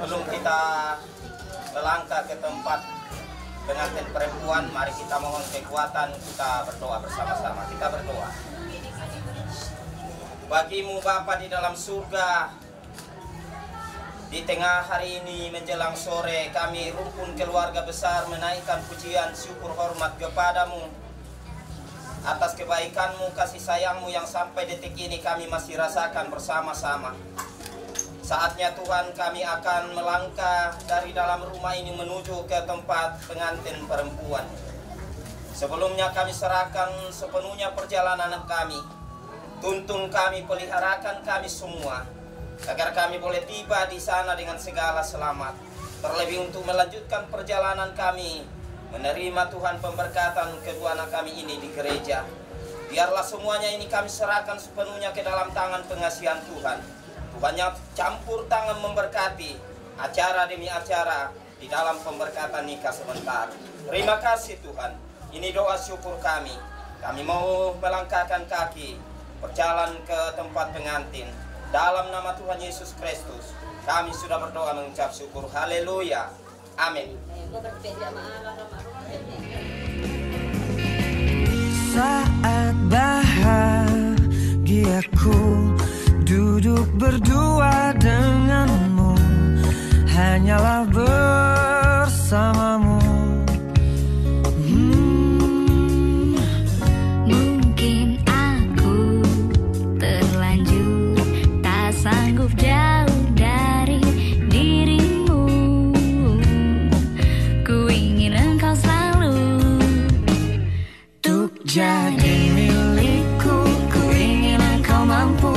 Sebelum kita melangkah ke tempat pengantin perempuan, mari kita mohon kekuatan, kita berdoa bersama-sama. Kita berdoa. Bagimu Bapa di dalam surga, di tengah hari ini menjelang sore, kami rumpun keluarga besar menaikkan pujian syukur hormat kepadamu atas kebaikanmu, kasih sayangmu yang sampai detik ini kami masih rasakan bersama-sama. Saatnya Tuhan kami akan melangkah dari dalam rumah ini menuju ke tempat pengantin perempuan. Sebelumnya kami serahkan sepenuhnya perjalanan kami. Tuntun kami, peliharakan kami semua, agar kami boleh tiba di sana dengan segala selamat. Terlebih untuk melanjutkan perjalanan kami, menerima Tuhan pemberkatan kedua anak kami ini di gereja. Biarlah semuanya ini kami serahkan sepenuhnya ke dalam tangan pengasihan Tuhan. Tuhan yang campur tangan memberkati acara demi acara di dalam pemberkatan nikah sebentar. Terima kasih Tuhan. Ini doa syukur kami. Kami mau melangkahkan kaki berjalan ke tempat pengantin. Dalam nama Tuhan Yesus Kristus, kami sudah berdoa mengucap syukur. Haleluya. Amin. Saat bahagiaku duduk berdua denganmu, hanyalah bersamamu. Mungkin aku terlanjur tak sanggup jauh dari dirimu. Ku ingin engkau selalu untuk jadi milikku. Ku ingin engkau mampu,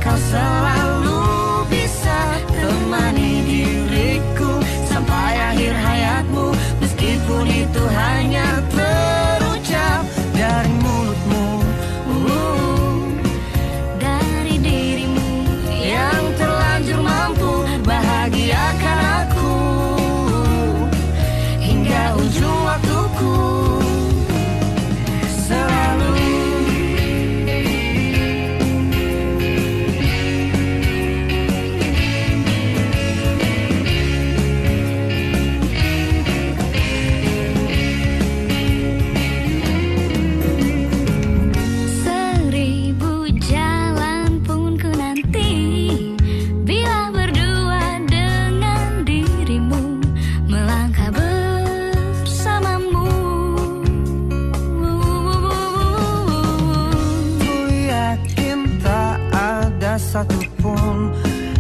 kau selalu bisa temani diriku sampai akhir hayatmu, meskipun itu hanya terucap dari mulutmu, dari dirimu yang terlanjur mampu bahagiakan aku hingga ujung waktuku. Satupun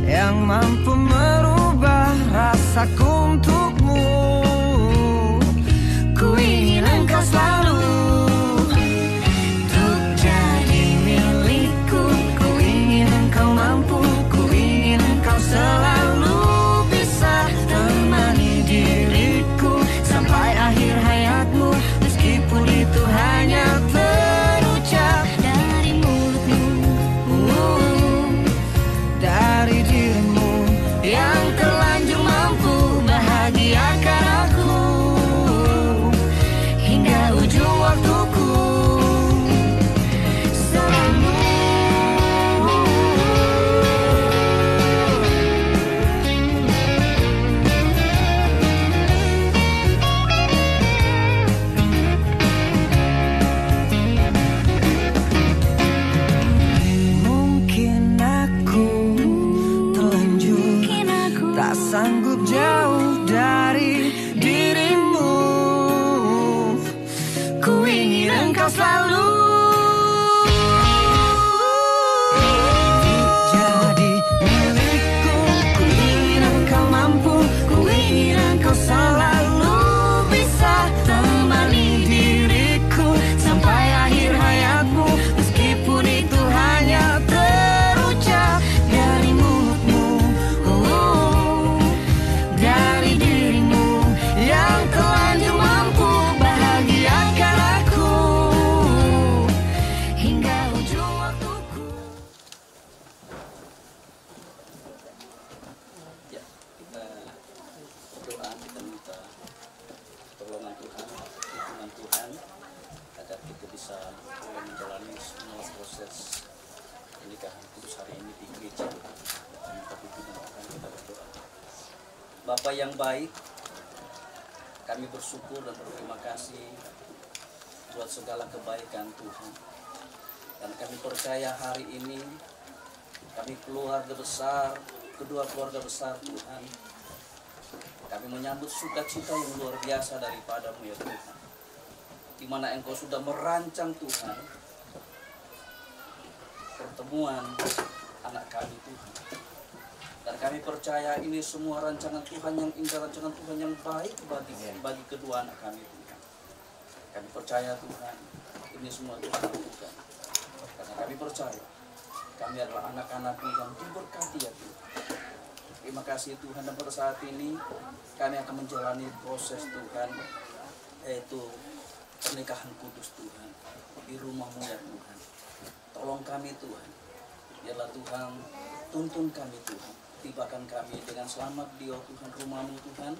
yang mampu merubah rasaku untukmu. Ku ingin engkau selalu untuk jadi milikku. Ku ingin engkau mampu, ku ingin engkau selalu bisa temani diriku sampai akhir hayatmu, meskipun itu hanya terucap dari mulutmu, dari dirimu yang terlanjur mampu bahagiakan aku hingga ujung waktuku. Sanggup jauh dari dirimu. Ku ingin engkau selalu jadi milikku. Ku ingin engkau mampu, ku ingin engkau selalu bisa temani diriku sampai akhir hayatmu, meskipun itu hanya terucap dari mulutmu, dari dirimu yang terlanjur mampu bahagiakan aku hingga ujung waktuku. Ya, kita doa, kita minta pertolongan Tuhan, dukungan Tuhan agar kita bisa menjalani semua proses pernikahan kudus hari ini di gereja. Minta pimpin Tuhan, kita berdoa. Bapa yang baik, kami bersyukur dan berterima kasih buat segala kebaikan Tuhan. Dan kami percaya hari ini kami keluarga besar, kedua keluarga besar Tuhan, kami menyambut sukacita yang luar biasa daripadamu ya Tuhan, di mana Engkau sudah merancang Tuhan pertemuan anak kami Tuhan. Dan kami percaya ini semua rancangan Tuhan yang indah, rancangan Tuhan yang baik bagi kedua anak kami Tuhan. Kami percaya Tuhan, ini semua Tuhan lakukan. Karena kami percaya, kami adalah anak-anak-Mu yang diberkati ya Tuhan. Terima kasih Tuhan, dan pada saat ini kami akan menjalani proses Tuhan, yaitu pernikahan kudus Tuhan, di rumah-Mu ya Tuhan. Tolong kami Tuhan, biarlah Tuhan tuntun kami Tuhan. Tibakan kami dengan selamat di Tuhan rumah-Mu Tuhan,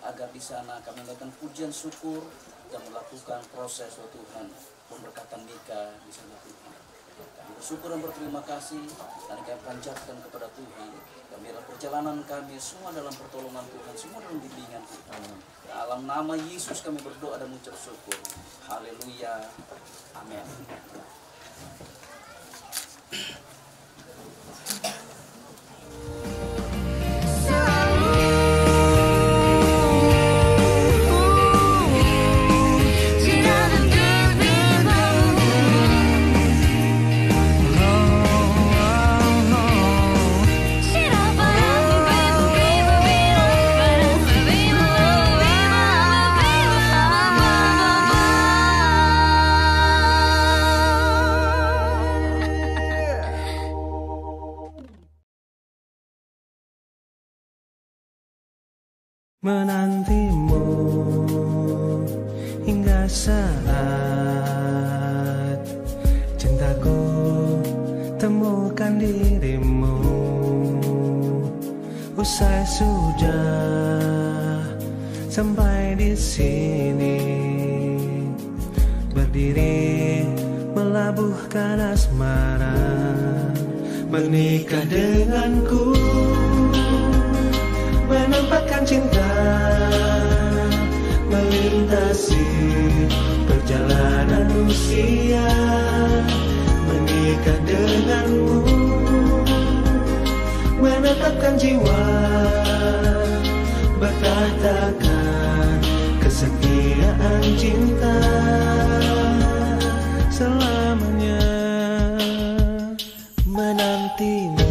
agar di sana kami melakukan pujian syukur dan melakukan proses Tuhan pemberkatan nikah di sana Tuhan. Kami bersyukur dan berterima kasih dan kami panjatkan kepada Tuhan. Kami adalah perjalanan kami semua dalam pertolongan Tuhan, semua dalam bimbingan Tuhan. Dalam nama Yesus kami berdoa dan mengucap syukur. Haleluya. Amin. Menantimu hingga saat cintaku temukan dirimu. Usai sudah sampai di sini, berdiri melabuhkan asmara, menikah denganku, menempatkan cinta, melintasi perjalanan usia, menikah denganmu, menetapkan jiwa, bertahtakan kesetiaan cinta selamanya. Menantimu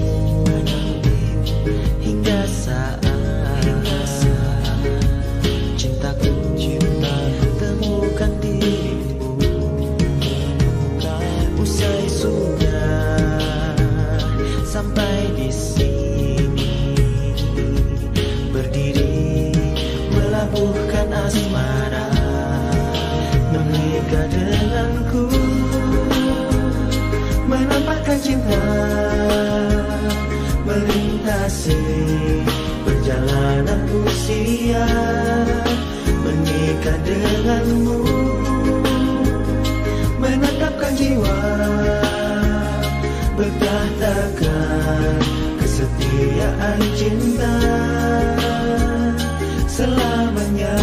hingga saat cintaku temukan dirimu. Usai sudah sampai di sini, berdiri melabuhkan asmara, menikah denganku, menampakkan cinta, melintasi perjalanan usia, menikah denganmu, menetapkan jiwa, bertahtakan kesetiaan cinta selamanya.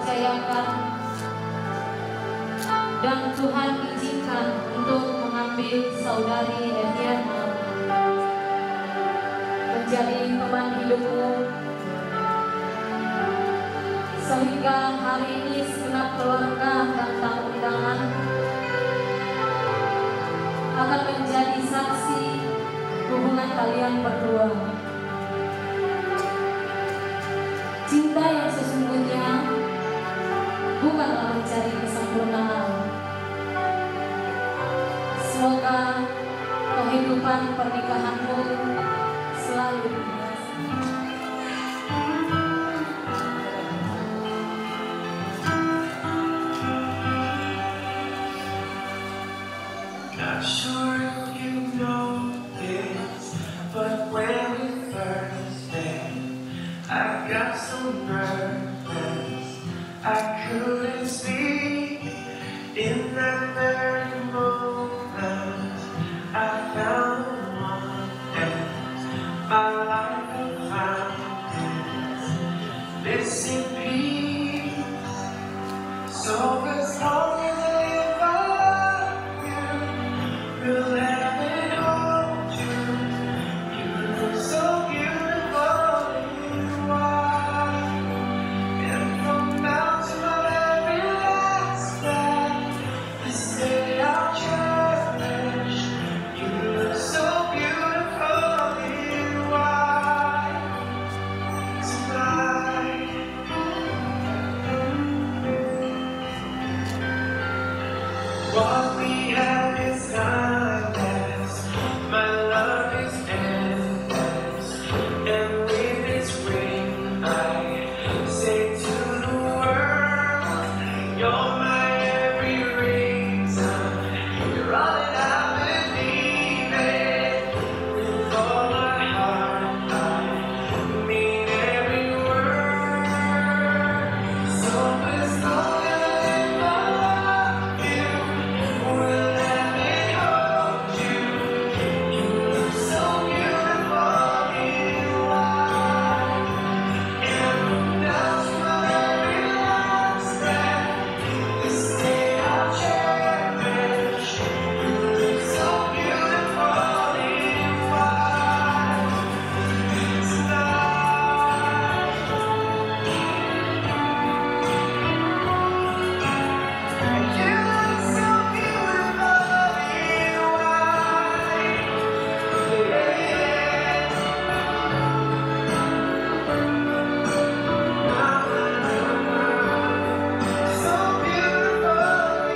percayakan dan Tuhan izinkan untuk mengambil saudari Eviana menjadi teman hidupmu, sehingga hari ini segenap keluarga dan tamu undangan akan menjadi saksi hubungan kalian berdua. Cinta yang sesungguhnya bukanlah mencari kesempurnaan. Semoga kehidupan pernikahanmu selalu Not sure if you know this, but when we first met, I got so nervous I couldn't speak. In that very moment, I found the one that my life had found this in peace. So as long as I live, will have it hold you. You look so beautiful, you are. And from now to my very last breath, this day I'll cherish. You look so beautiful, you are. Tonight, what we have is timeless. My love is endless, and with its ring I say to the world, you're my every reason. You're all that I believe in. With all my heart, I mean every word. So as long as I love you, will let it hold you. You look so beautiful, you are. And from now to my very last breath, this day I'll cherish. You look so beautiful, you are. Tonight, you look so beautiful, you so beautiful,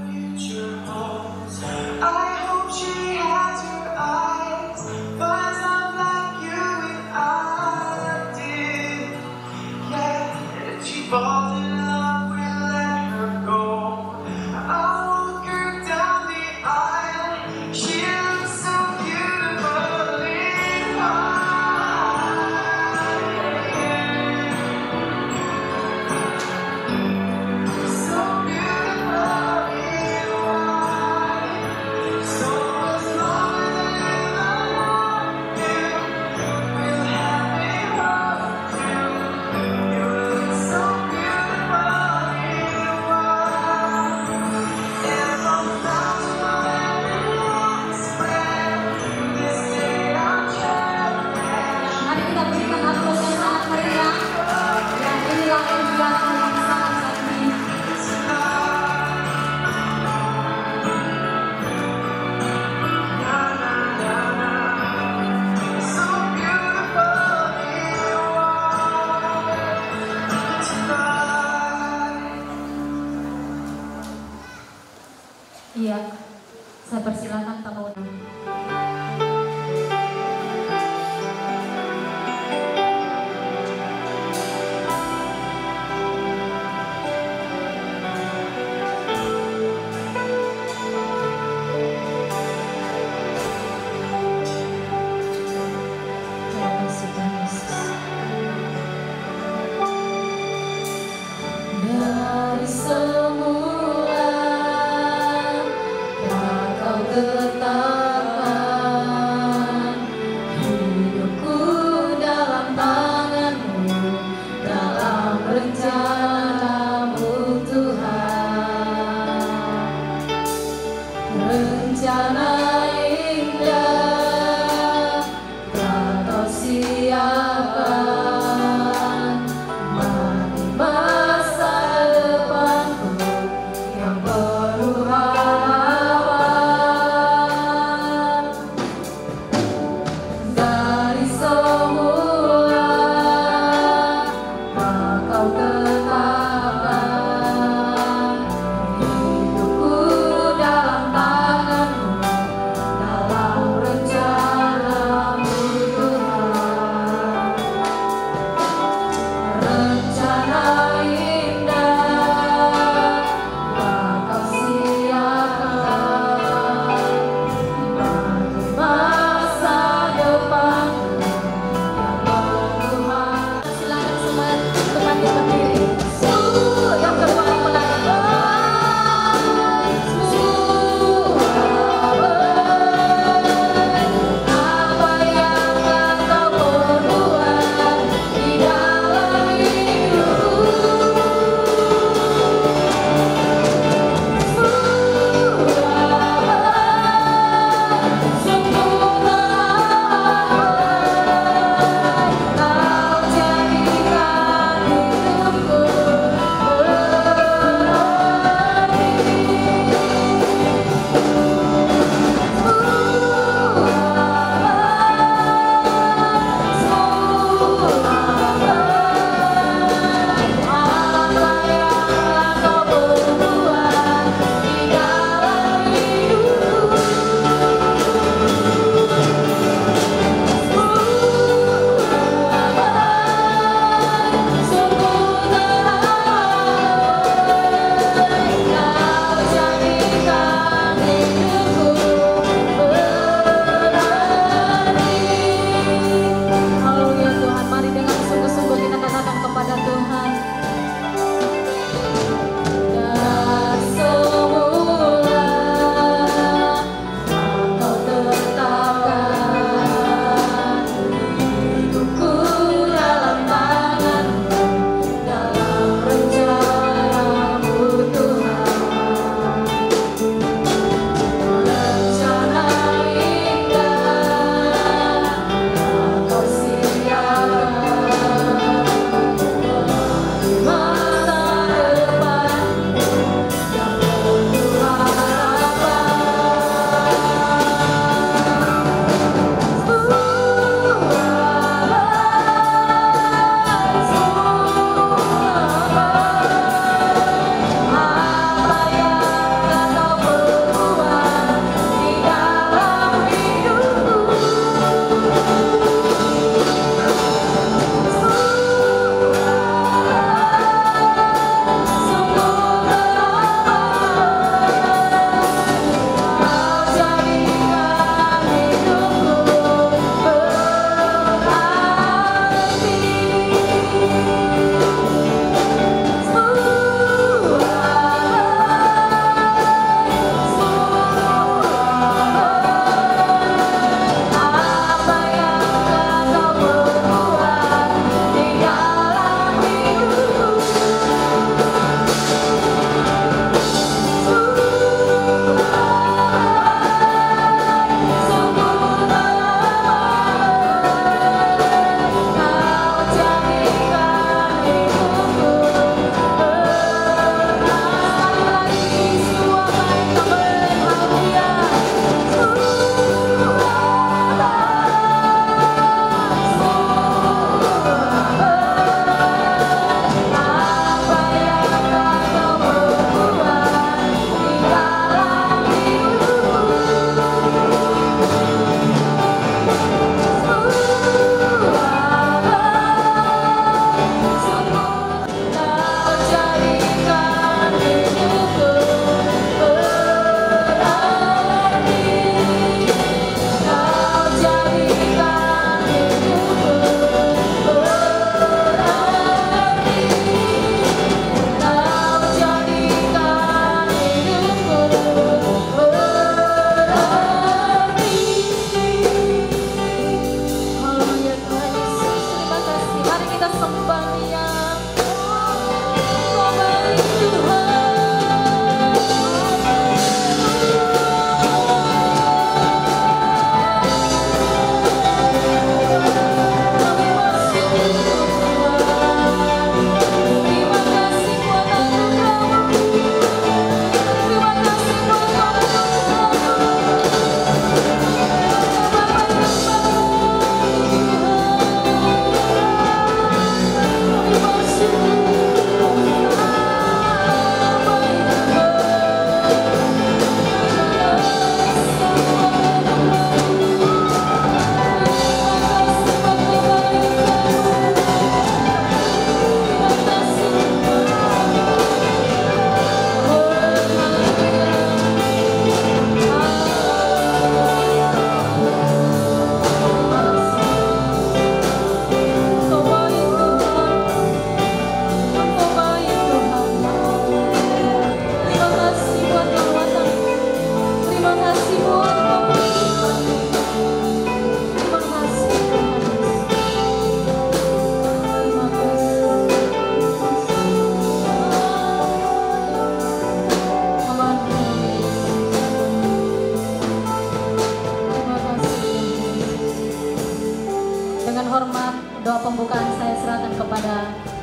future holds. I hope she has your eyes, but I'm like you and I did. Yeah, if she falls in love, we'll let her go. I'll walk her down the aisle. She looks so beautiful in so beautiful in white. So as long as I love you, we'll have it hold you. You look so beautiful.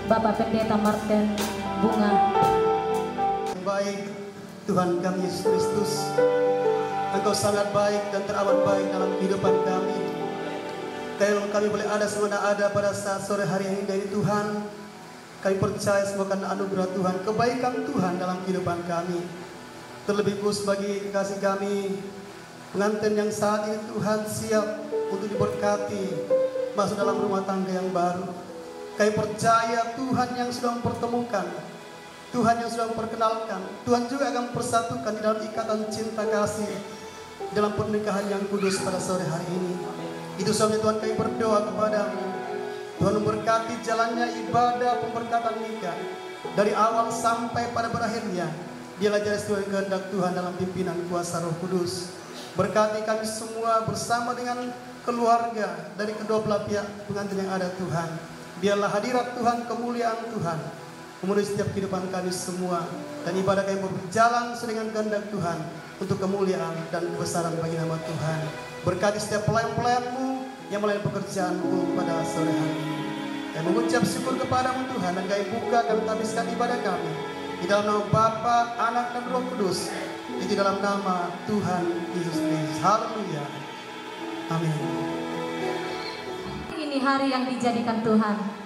Bapak Pendeta Martin Bunga. Baik Tuhan kami Yesus Kristus, Engkau sangat baik dan teramat baik dalam kehidupan kami. Kalau kami boleh ada semana ada pada saat sore hari yang indah ini Tuhan, kami percaya semua karena anugerah Tuhan, kebaikan Tuhan dalam kehidupan kami. Terlebih khusus bagi kekasih kami, pengantin yang saat ini Tuhan siap untuk diberkati masuk dalam rumah tangga yang baru. Kami percaya Tuhan yang sudah mempertemukan, Tuhan yang sudah memperkenalkan, Tuhan juga akan mempersatukan di dalam ikatan cinta kasih dalam pernikahan yang kudus pada sore hari ini. Itu sebabnya Tuhan kami berdoa kepadamu, Tuhan memberkati jalannya ibadah pemberkatan nikah dari awal sampai pada berakhirnya. Dialah jalan sesuai kehendak Tuhan dalam pimpinan kuasa Roh Kudus. Berkati kami semua bersama dengan keluarga dari kedua belah pihak pengantin yang ada Tuhan. Biarlah hadirat Tuhan, kemuliaan Tuhan memenuhi setiap kehidupan kami semua, dan ibadah kami berjalan sesuai dengan kehendak Tuhan untuk kemuliaan dan kebesaran bagi nama Tuhan. Berkati setiap pelayan-pelayan-Mu yang melayani pekerjaan-Mu pada sore hari ini. Kami mengucap syukur kepadamu Tuhan, dan kami buka, kami habiskan ibadah kami di dalam nama Bapa, Anak, dan Roh Kudus. Itu dalam nama Tuhan Yesus Kristus. Haleluya. Amin. Ini hari yang dijadikan Tuhan.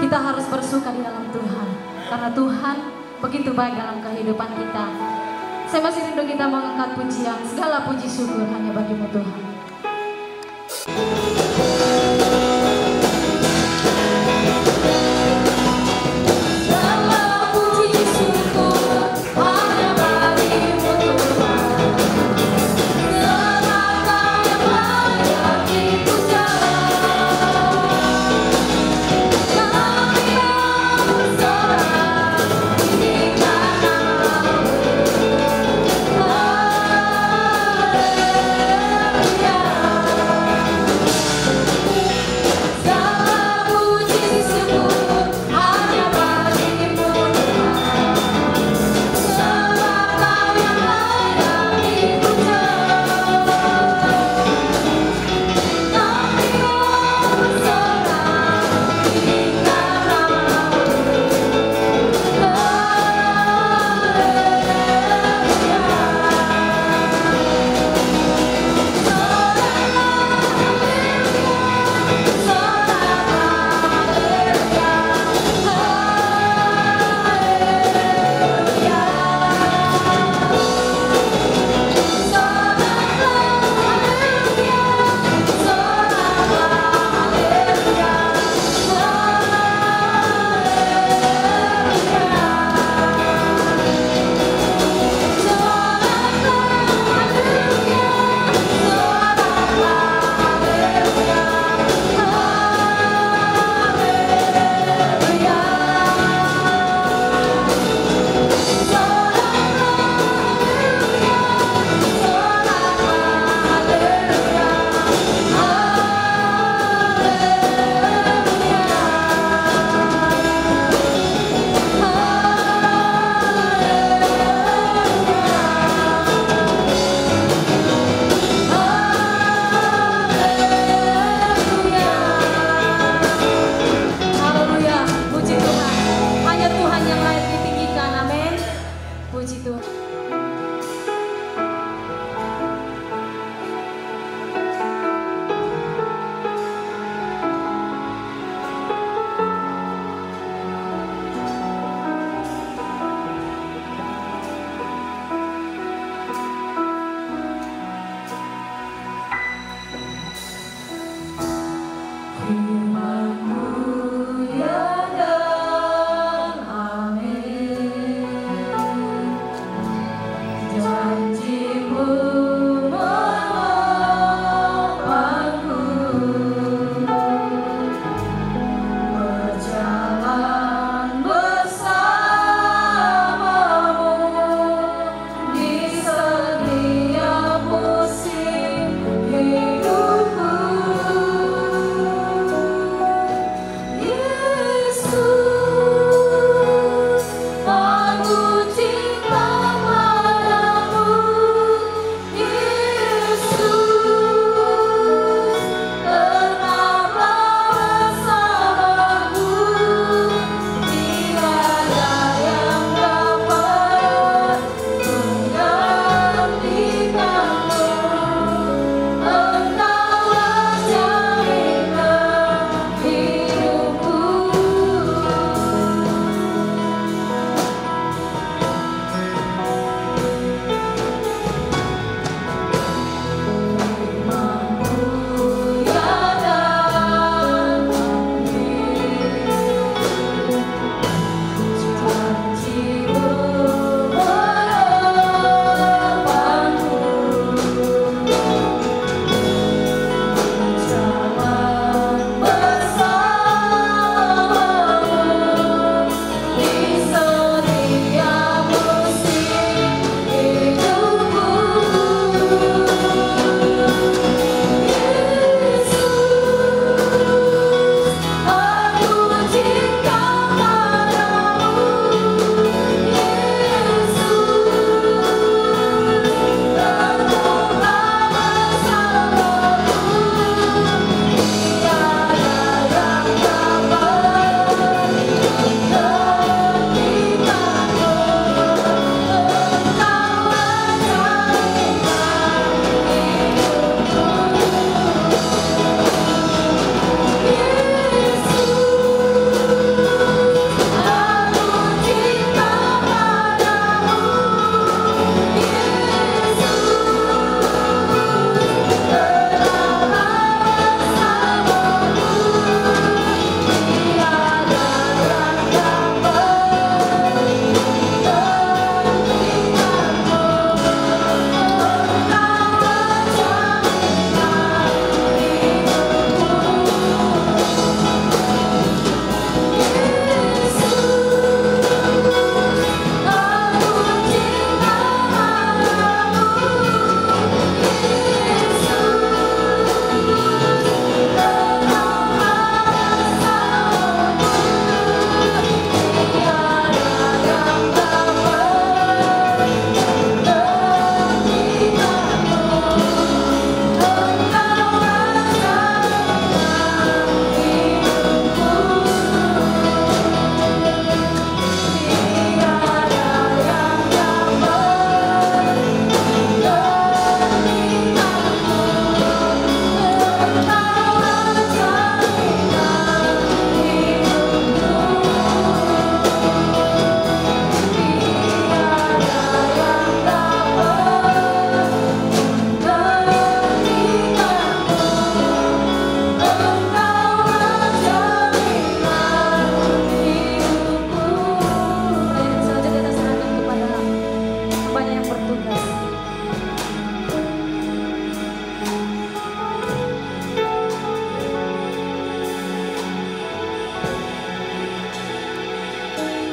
Kita harus bersuka di dalam Tuhan, karena Tuhan begitu baik dalam kehidupan kita. Saya masih rindu kita mengangkat pujian. Segala puji syukur hanya bagimu Tuhan. Segala puji syukur hanya bagimu Tuhan. Segala Kau yang layak dipuja. Kami bersorak di tanah.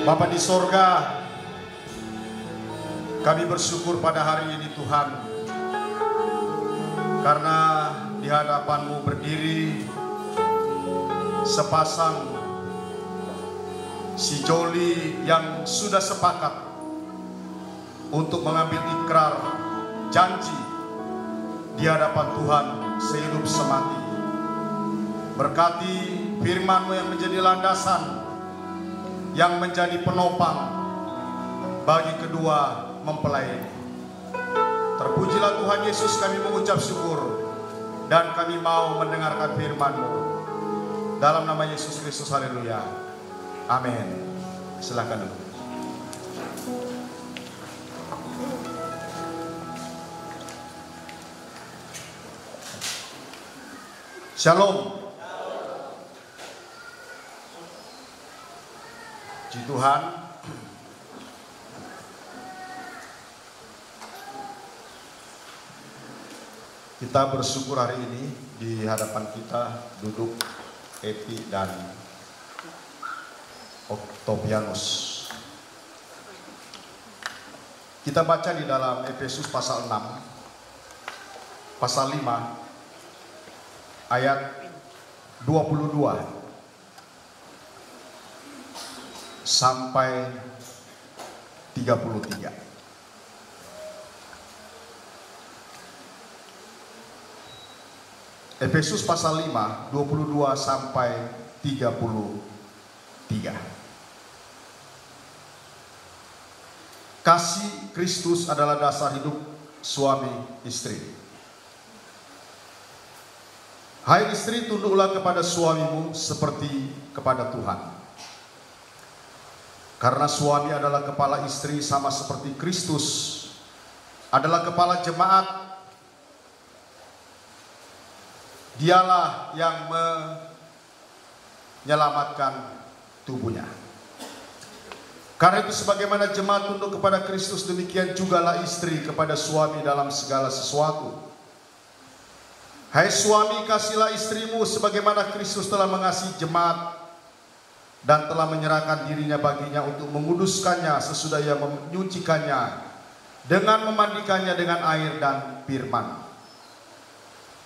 Bapa di sorga, kami bersyukur pada hari ini Tuhan, karena di hadapan-Mu berdiri sepasang si Joli yang sudah sepakat untuk mengambil ikrar janji di hadapan Tuhan sehidup semati. Berkati firman-Mu yang menjadi landasan, yang menjadi penopang bagi kedua mempelai ini. Terpujilah Tuhan Yesus, kami mengucap syukur dan kami mau mendengarkan firman-Mu. Dalam nama Yesus Kristus, haleluya. Amin. Silakan dulu. Shalom. Puji Tuhan. Kita bersyukur hari ini di hadapan kita duduk Epi dan Octavianus. Kita baca di dalam Efesus pasal 6, pasal 5, ayat 22 sampai 33. Efesus pasal 5, 22 sampai 33. Kasih Kristus adalah dasar hidup suami istri. Hai istri, tunduklah kepada suamimu seperti kepada Tuhan. Karena suami adalah kepala istri sama seperti Kristus adalah kepala jemaat. Dialah yang menyelamatkan tubuhnya. Karena itu sebagaimana jemaat tunduk kepada Kristus, demikian jugalah istri kepada suami dalam segala sesuatu. Hai suami, kasihilah istrimu sebagaimana Kristus telah mengasihi jemaat dan telah menyerahkan dirinya baginya untuk menguduskannya sesudah ia menyucikannya dengan memandikannya dengan air dan firman,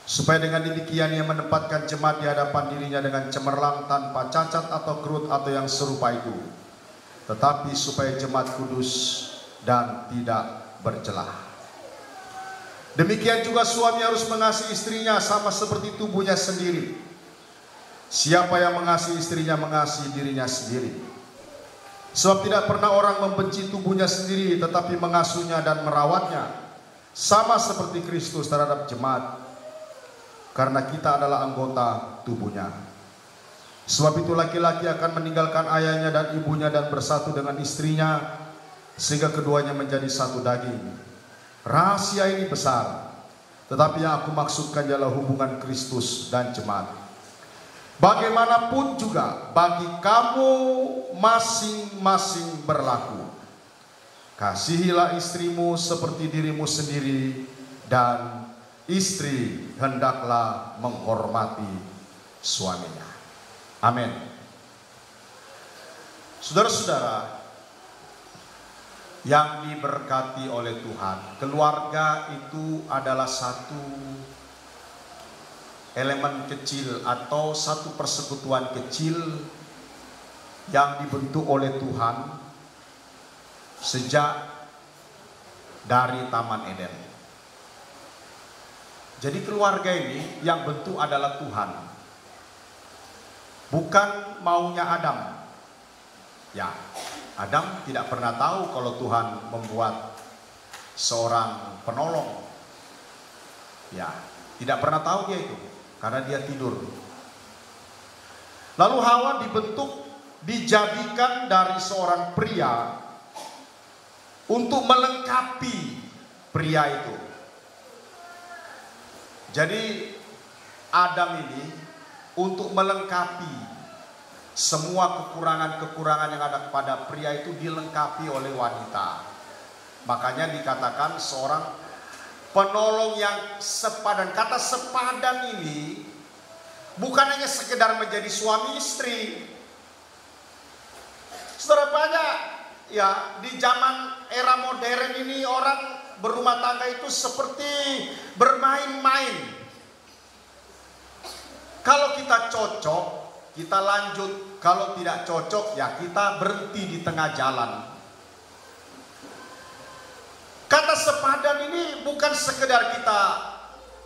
supaya dengan demikian ia menempatkan jemaat di hadapan dirinya dengan cemerlang, tanpa cacat atau kerut atau yang serupa itu, tetapi supaya jemaat kudus dan tidak bercelah. Demikian juga suami harus mengasihi istrinya sama seperti tubuhnya sendiri. Siapa yang mengasihi istrinya mengasihi dirinya sendiri. Sebab tidak pernah orang membenci tubuhnya sendiri, tetapi mengasuhnya dan merawatnya, sama seperti Kristus terhadap jemaat, karena kita adalah anggota tubuhnya. Sebab itu laki-laki akan meninggalkan ayahnya dan ibunya dan bersatu dengan istrinya, sehingga keduanya menjadi satu daging. Rahasia ini besar, tetapi yang aku maksudkan ialah hubungan Kristus dan jemaat. Bagaimanapun juga bagi kamu masing-masing berlaku. Kasihilah istrimu seperti dirimu sendiri, dan istri hendaklah menghormati suaminya. Amin. Saudara-saudara yang diberkati oleh Tuhan, keluarga itu adalah satu elemen kecil atau satu persekutuan kecil yang dibentuk oleh Tuhan sejak dari Taman Eden. Jadi keluarga ini yang bentuk adalah Tuhan, bukan maunya Adam. Ya, Adam tidak pernah tahu kalau Tuhan membuat seorang penolong. Ya, tidak pernah tahu dia itu, karena dia tidur. Lalu Hawa dibentuk, dijadikan dari seorang pria untuk melengkapi pria itu. Jadi Adam ini untuk melengkapi semua kekurangan-kekurangan yang ada pada pria itu dilengkapi oleh wanita. Makanya dikatakan seorang penolong yang sepadan. Kata sepadan ini bukan hanya sekedar menjadi suami istri, Saudara, banyak ya di zaman era modern ini orang berumah tangga itu seperti bermain-main. Kalau kita cocok, kita lanjut. Kalau tidak cocok, ya kita berhenti di tengah jalan. Kata sepadan ini bukan sekedar kita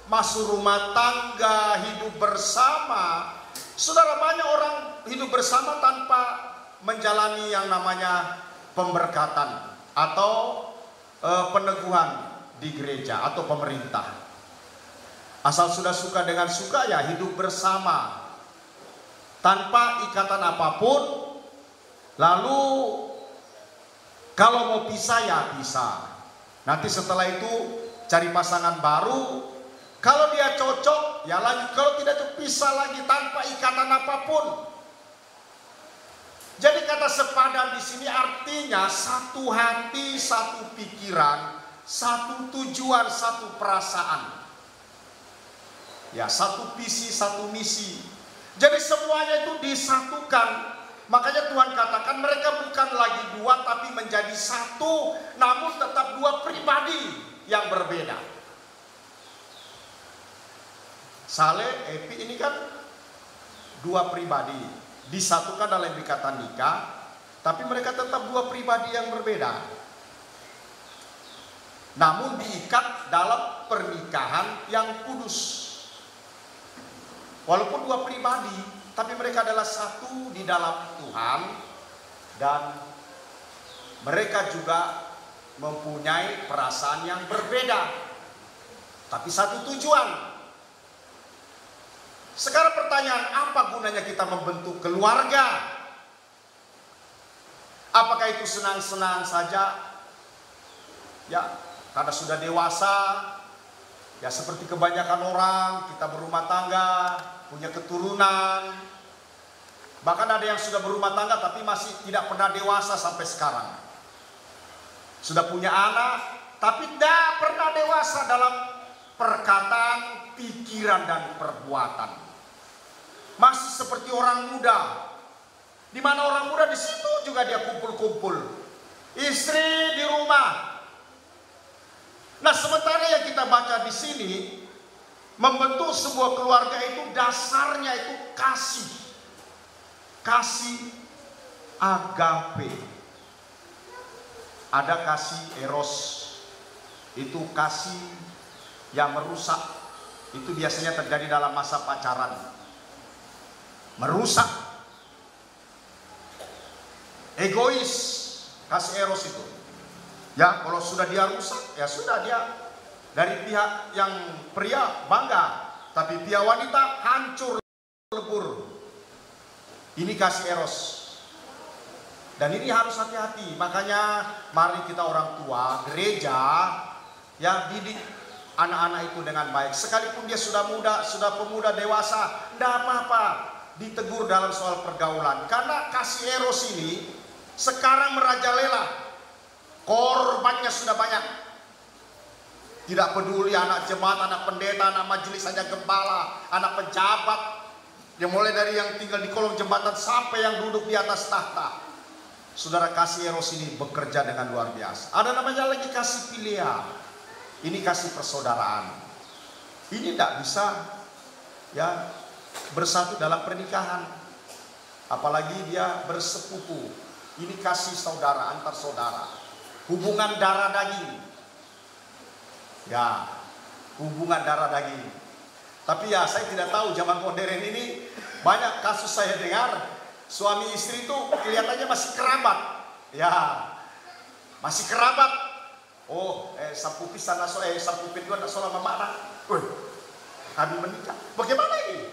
masuk rumah tangga, hidup bersama. Saudara, banyak orang hidup bersama tanpa menjalani yang namanya pemberkatan atau peneguhan di gereja atau pemerintah. Asal sudah suka dengan suka, ya hidup bersama tanpa ikatan apapun. Lalu kalau mau pisah, ya pisah. Nanti setelah itu cari pasangan baru. Kalau dia cocok, ya lanjut. Kalau tidak cocok, pisah lagi tanpa ikatan apapun. Jadi kata sepadan di sini artinya satu hati, satu pikiran, satu tujuan, satu perasaan. Ya, satu visi, satu misi. Jadi semuanya itu disatukan. Makanya Tuhan katakan mereka bukan lagi dua, tapi menjadi satu, namun tetap dua pribadi yang berbeda. Saleh, Epi ini kan dua pribadi, disatukan dalam ikatan nikah, tapi mereka tetap dua pribadi yang berbeda. Namun diikat dalam pernikahan yang kudus. Walaupun dua pribadi, tapi mereka adalah satu di dalam Tuhan, dan mereka juga mempunyai perasaan yang berbeda, tapi satu tujuan. Sekarang pertanyaan, apa gunanya kita membentuk keluarga? Apakah itu senang-senang saja? Ya, karena sudah dewasa, ya seperti kebanyakan orang, kita berumah tangga, punya keturunan. Bahkan ada yang sudah berumah tangga tapi masih tidak pernah dewasa sampai sekarang. Sudah punya anak tapi tidak pernah dewasa dalam perkataan, pikiran, dan perbuatan. Masih seperti orang muda. Di mana orang muda di situ juga dia kumpul-kumpul. Istri di rumah. Nah, sementara yang kita baca di sini, membentuk sebuah keluarga itu dasarnya itu kasih. Kasih agape. Ada kasih eros. Itu kasih yang merusak. Itu biasanya terjadi dalam masa pacaran. Merusak. Egois. Kasih eros itu. Ya, kalau sudah dia rusak, ya sudah dia dari pihak yang pria bangga, tapi pihak wanita hancur lebur. Ini kasih eros. Dan ini harus hati-hati. Makanya mari kita orang tua, gereja, ya didik anak-anak itu dengan baik. Sekalipun dia sudah muda, sudah pemuda, dewasa, tidak apa-apa ditegur dalam soal pergaulan. Karena kasih eros ini sekarang merajalela. Korbannya sudah banyak. Tidak peduli anak jemaat, anak pendeta, anak majelis, hanya gembala, anak pejabat, yang mulai dari yang tinggal di kolong jembatan sampai yang duduk di atas tahta. Saudara, kasih eros ini bekerja dengan luar biasa. Ada namanya lagi kasih filial. Ini kasih persaudaraan. Ini tidak bisa ya bersatu dalam pernikahan. Apalagi dia bersepupu. Ini kasih saudara antar saudara. Hubungan darah daging. Ya, hubungan darah daging. Tapi ya saya tidak tahu zaman modern ini banyak kasus saya dengar suami istri itu kelihatannya masih kerabat. Ya, masih kerabat. Oh, sampupis sana sampupin dua nak soal mama. Kami menikah. Bagaimana ini?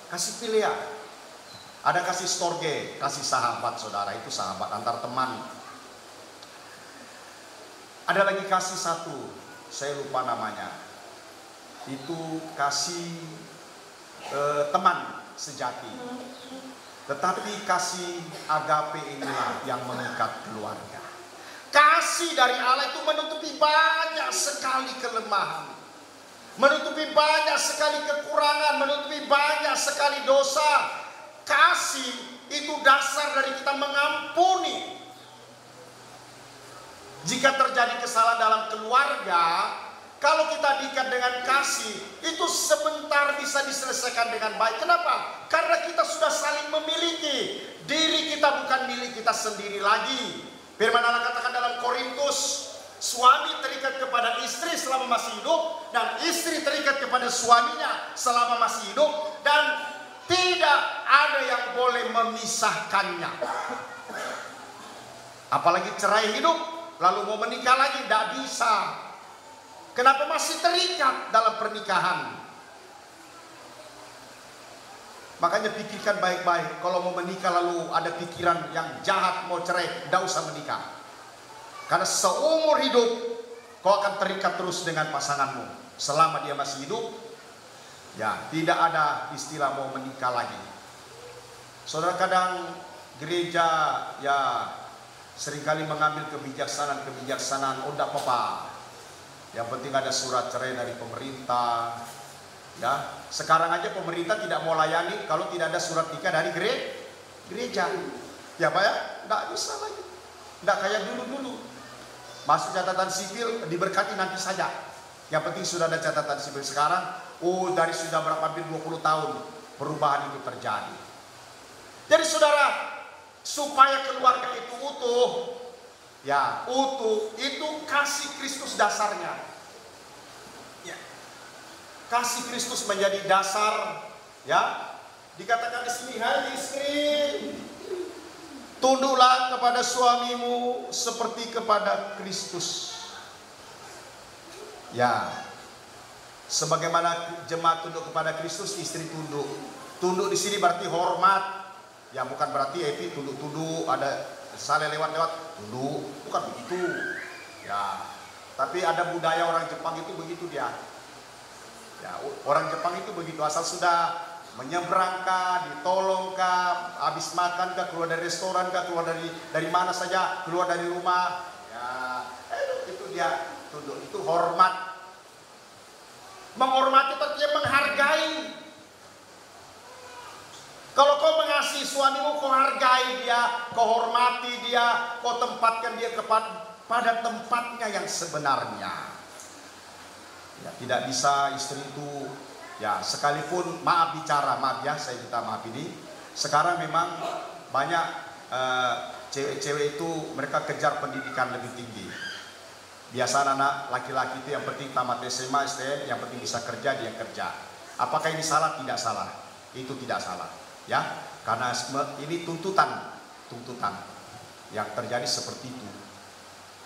Kasih pilihan. Ada kasih storge, kasih sahabat saudara, itu sahabat antar teman. Ada lagi kasih satu, saya lupa namanya. Itu kasih teman sejati. Tetapi kasih agape inilah yang mengikat keluarga. Kasih dari Allah itu menutupi banyak sekali kelemahan, menutupi banyak sekali kekurangan, menutupi banyak sekali dosa. kasih itu dasar dari kita mengampuni. Jika terjadi kesalahan dalam keluarga, kalau kita diikat dengan kasih, itu sebentar bisa diselesaikan dengan baik. Kenapa? Karena kita sudah saling memiliki. Diri kita bukan milik kita sendiri lagi. Firman Allah katakan dalam Korintus, suami terikat kepada istri selama masih hidup, dan istri terikat kepada suaminya selama masih hidup, dan tidak ada yang boleh memisahkannya. Apalagi cerai hidup, lalu mau menikah lagi, tidak bisa. Kenapa masih terikat dalam pernikahan? Makanya pikirkan baik-baik. Kalau mau menikah lalu ada pikiran yang jahat mau cerai, tidak usah menikah. Karena seumur hidup kau akan terikat terus dengan pasanganmu. Selama dia masih hidup, ya tidak ada istilah mau menikah lagi. Saudara, kadang gereja ya seringkali mengambil kebijaksanaan, oh tidak apa-apa, yang penting ada surat cerai dari pemerintah. Ya, sekarang aja pemerintah tidak mau layani kalau tidak ada surat nikah dari gereja. Ya Pak ya, tidak bisa lagi, tidak kayak dulu. Masuk catatan sipil diberkati nanti saja. Yang penting sudah ada catatan sipil. Sekarang, oh dari sudah berapa 20 tahun perubahan itu terjadi. Jadi saudara, supaya keluarga itu utuh, ya utuh, itu kasih Kristus dasarnya. Ya. Kasih Kristus menjadi dasar, ya. Dikatakan di sini, hai istri, tunduklah kepada suamimu seperti kepada Kristus. Ya, sebagaimana jemaat tunduk kepada Kristus, istri tunduk. Tunduk di sini berarti hormat. Ya bukan berarti itu tunduk-tunduk ada saling lewat-lewat tunduk, bukan begitu. Ya, tapi ada budaya orang Jepang itu begitu dia. Ya, orang Jepang itu begitu, asal sudah menyeberangkah, ditolongkah, habis makan kah, keluar dari restoran kah, keluar dari mana saja, keluar dari rumah, ya itu dia tunduk, itu hormat. Menghormati artinya menghargai. Kalau kau mengasihi suamimu, kau hargai dia, kau hormati dia, kau tempatkan dia pada tempatnya yang sebenarnya. Ya, tidak bisa istri itu, ya sekalipun maaf ya, saya minta maaf ini. Sekarang memang banyak cewek-cewek itu mereka kejar pendidikan lebih tinggi. Biasa anak laki-laki itu yang penting tamat SMA, STM, yang penting bisa kerja, dia kerja. Apakah ini salah? Tidak salah. Itu tidak salah. Ya, karena ini tuntutan yang terjadi seperti itu.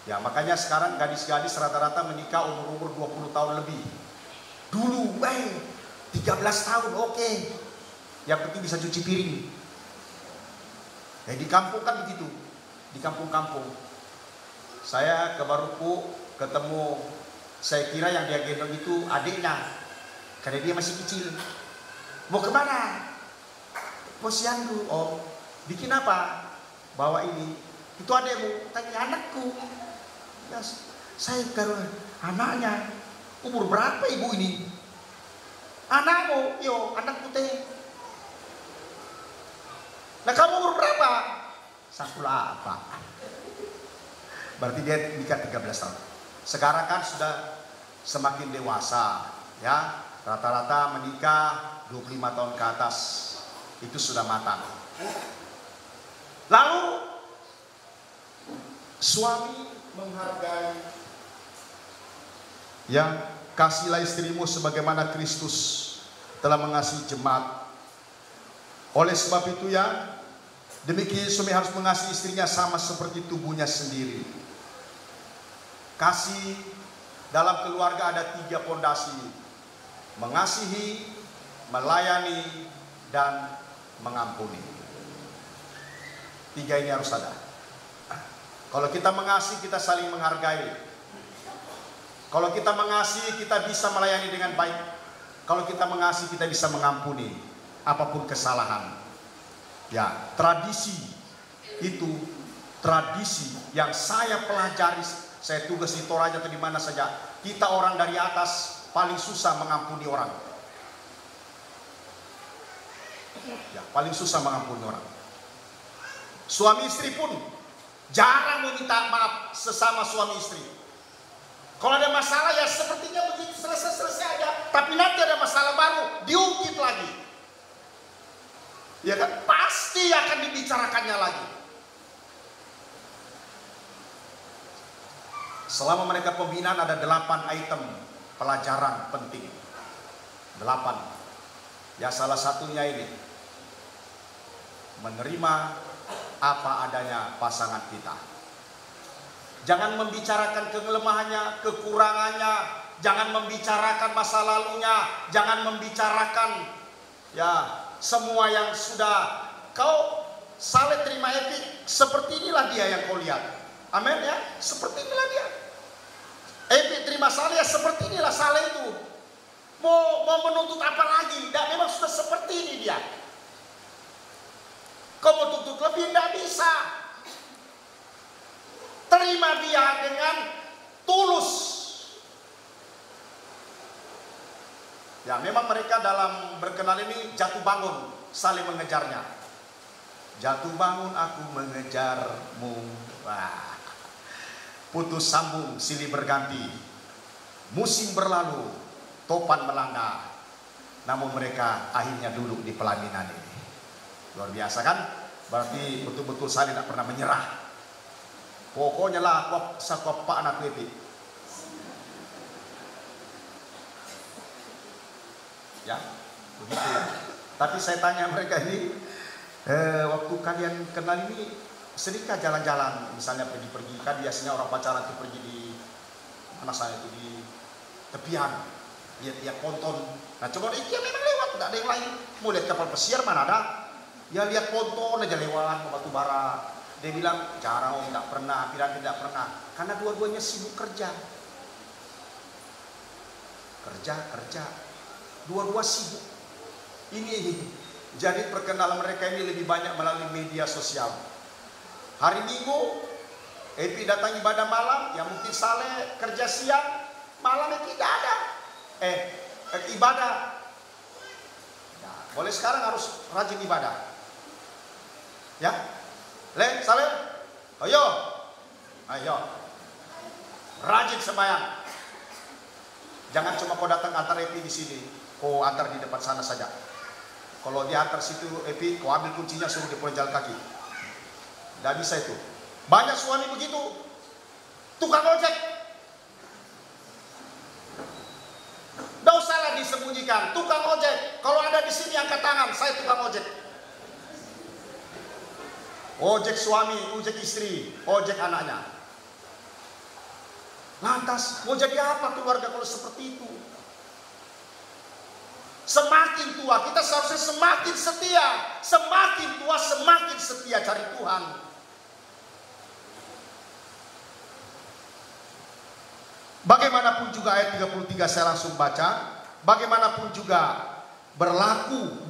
Ya, makanya sekarang gadis-gadis rata-rata menikah umur 20 tahun lebih. Dulu 13 tahun oke. Yang penting bisa cuci piring. Ya, di kampung kan begitu. Di kampung-kampung. Saya ke Barupu ketemu, saya kira yang dia gendong itu adiknya. Karena dia masih kecil. Mau kemana? Posyandu. Oh, bikin apa? Bawa ini. Itu adekmu. Tanya anakku. Ya, saya karo anaknya. Umur berapa ibu ini? Anakmu? Yo, anakku teh. Nah kamu umur berapa? 18. Berarti dia nikah 13 tahun. Sekarang kan sudah semakin dewasa, ya. Rata-rata menikah 25 tahun ke atas. Itu sudah matang. Lalu suami menghargai, yang kasihlah istrimu sebagaimana Kristus telah mengasihi jemaat. Oleh sebab itu ya, demikian suami harus mengasihi istrinya sama seperti tubuhnya sendiri. Kasih dalam keluarga ada 3 pondasi: mengasihi, melayani, dan mengampuni. 3 ini harus ada. Kalau kita mengasihi, kita saling menghargai. Kalau kita mengasihi, kita bisa melayani dengan baik. Kalau kita mengasihi, kita bisa mengampuni apapun kesalahan. Ya, tradisi itu tradisi yang saya pelajari. Saya tugas di Toraja atau di mana saja. Kita orang dari atas paling susah mengampuni orang. Ya, paling susah mengampuni orang. Suami istri pun jarang meminta maaf sesama suami istri. Kalau ada masalah ya sepertinya begitu selesai-selesai aja. Tapi nanti ada masalah baru, diungkit lagi. Ya kan, pasti akan dibicarakannya lagi. Selama mereka pembinaan ada 8 item pelajaran penting. 8. Ya salah satunya ini. Menerima apa adanya pasangan kita. Jangan membicarakan kelemahannya, kekurangannya, jangan membicarakan masa lalunya, jangan membicarakan ya semua yang sudah kau saling terima Epi. Seperti inilah dia yang kau lihat. Amin ya, seperti inilah dia. Epi terima Saleh ya seperti inilah Saleh itu. Mau menuntut apa lagi? Dan memang sudah seperti ini dia. Kau mau tuntut lebih tidak bisa. Terima dia dengan tulus. Ya memang mereka dalam berkenalan ini jatuh bangun saling mengejarnya. Jatuh bangun aku mengejarmu. Wah. Putus sambung silih berganti. Musim berlalu, topan melanda. Namun mereka akhirnya duduk di pelaminan ini. Luar biasa kan? Berarti betul-betul saling tidak pernah menyerah. Pokoknya lah sakop pak anak itu. Ya, begitu ya. Tapi saya tanya mereka ini, waktu kalian kenal ini, sedikah jalan-jalan, misalnya pergi-pergi, kan biasanya orang pacaran itu pergi di mana sana itu di tepian, lihat ponton. Nah coba ya memang lewat, tidak ada yang lain. Mau lihat kapal pesiar mana ada? Ya lihat ponton aja lewat, batu bara. Dia bilang, jarang om, tidak pernah, Piran tidak pernah. Karena dua-duanya sibuk kerja. Kerja. Dua-dua sibuk. Ini. Jadi perkenalan mereka ini lebih banyak melalui media sosial. Hari Minggu, Epi datang ibadah malam, ya mungkin Saleh kerja siang, malamnya tidak ada. Ibadah. Ya, boleh sekarang harus rajin ibadah. Ya. Saleh, ayo, rajin sembahyang. Jangan cuma kau datang antar Epi di sini, kau antar di depan sana saja. Kalau dia antar situ Epi, kau ambil kuncinya suruh di jalan kaki. Tidak bisa itu. Banyak suami begitu, tukang ojek. Tidak usahlah disembunyikan, tukang ojek. Kalau ada di sini angkat tangan, saya tukang ojek. Ojek suami, ojek istri, ojek anaknya. Lantas mau jadi apa keluarga kalau seperti itu? Semakin tua kita seharusnya semakin setia. Semakin tua semakin setia cari Tuhan. Bagaimanapun juga ayat 33 saya langsung baca. Bagaimanapun juga berlaku.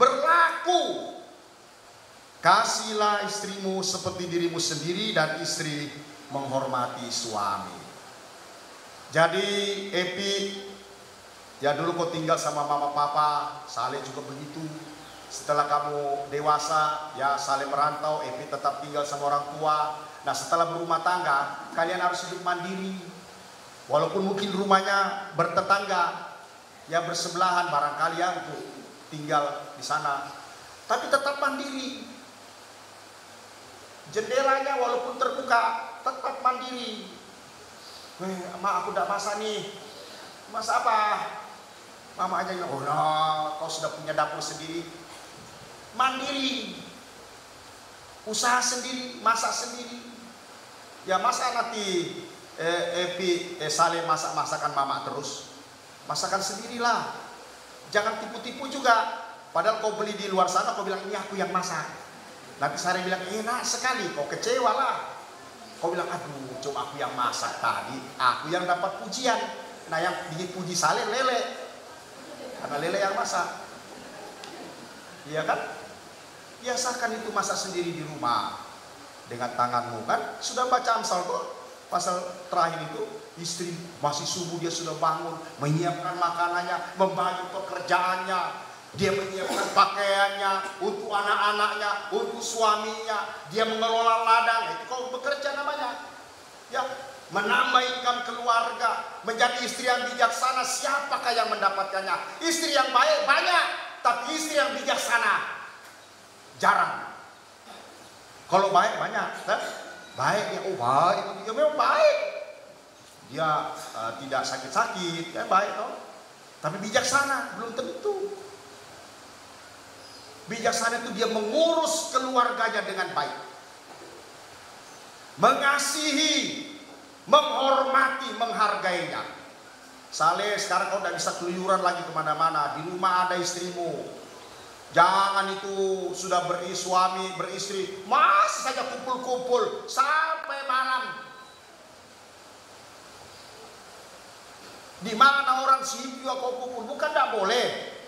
Kasihlah istrimu seperti dirimu sendiri dan istri menghormati suami. Jadi Epi, ya dulu kau tinggal sama mama papa, Saleh juga begitu. Setelah kamu dewasa, ya Saleh merantau, Epi tetap tinggal sama orang tua. Nah setelah berumah tangga, kalian harus hidup mandiri. Walaupun mungkin rumahnya bertetangga, ya bersebelahan barangkali ya untuk tinggal di sana. Tapi tetap mandiri. Jendelanya walaupun terbuka, tetap mandiri. Mak aku udah masak nih. Masak apa? Mama aja bilang, oh no, kau sudah punya dapur sendiri. Mandiri. Usaha sendiri, masak sendiri. Ya masa nanti Epi Saleh masak-masakan mama terus. Masakan sendirilah. Jangan tipu-tipu juga. Padahal kau beli di luar sana, kau bilang ini aku yang masak. Nanti Saleh bilang enak sekali, kau kecewa lah. Kau bilang aduh cuma aku yang masak tadi, aku yang dapat pujian. Nah yang dipuji Saleh lele, karena lele yang masak. Iya kan? Biasakan itu masak sendiri di rumah dengan tanganmu kan. Sudah baca Amsal tuh pasal terakhir itu, istri masih subuh dia sudah bangun menyiapkan makanannya, membagi pekerjaannya. Dia menyiapkan pakaiannya untuk anak-anaknya, untuk suaminya. Dia mengelola ladang. Itu kau bekerja namanya. Ya, menambah income keluarga, menjadi istri yang bijaksana. Siapakah yang mendapatkannya? Istri yang baik banyak, tapi istri yang bijaksana jarang. Kalau baik banyak, kan? Baik ya, oh baik, ya memang baik. Dia tidak sakit-sakit, ya baik toh. Tapi bijaksana belum tentu. Bijaksana itu dia mengurus keluarganya dengan baik, mengasihi, menghormati, menghargainya. Saleh, sekarang kau tidak bisa keluyuran lagi kemana-mana. Di rumah ada istrimu. Jangan itu sudah suami beristri masih saja kumpul-kumpul sampai malam. Di mana orang sibuk kau kumpul? Bukan tidak boleh,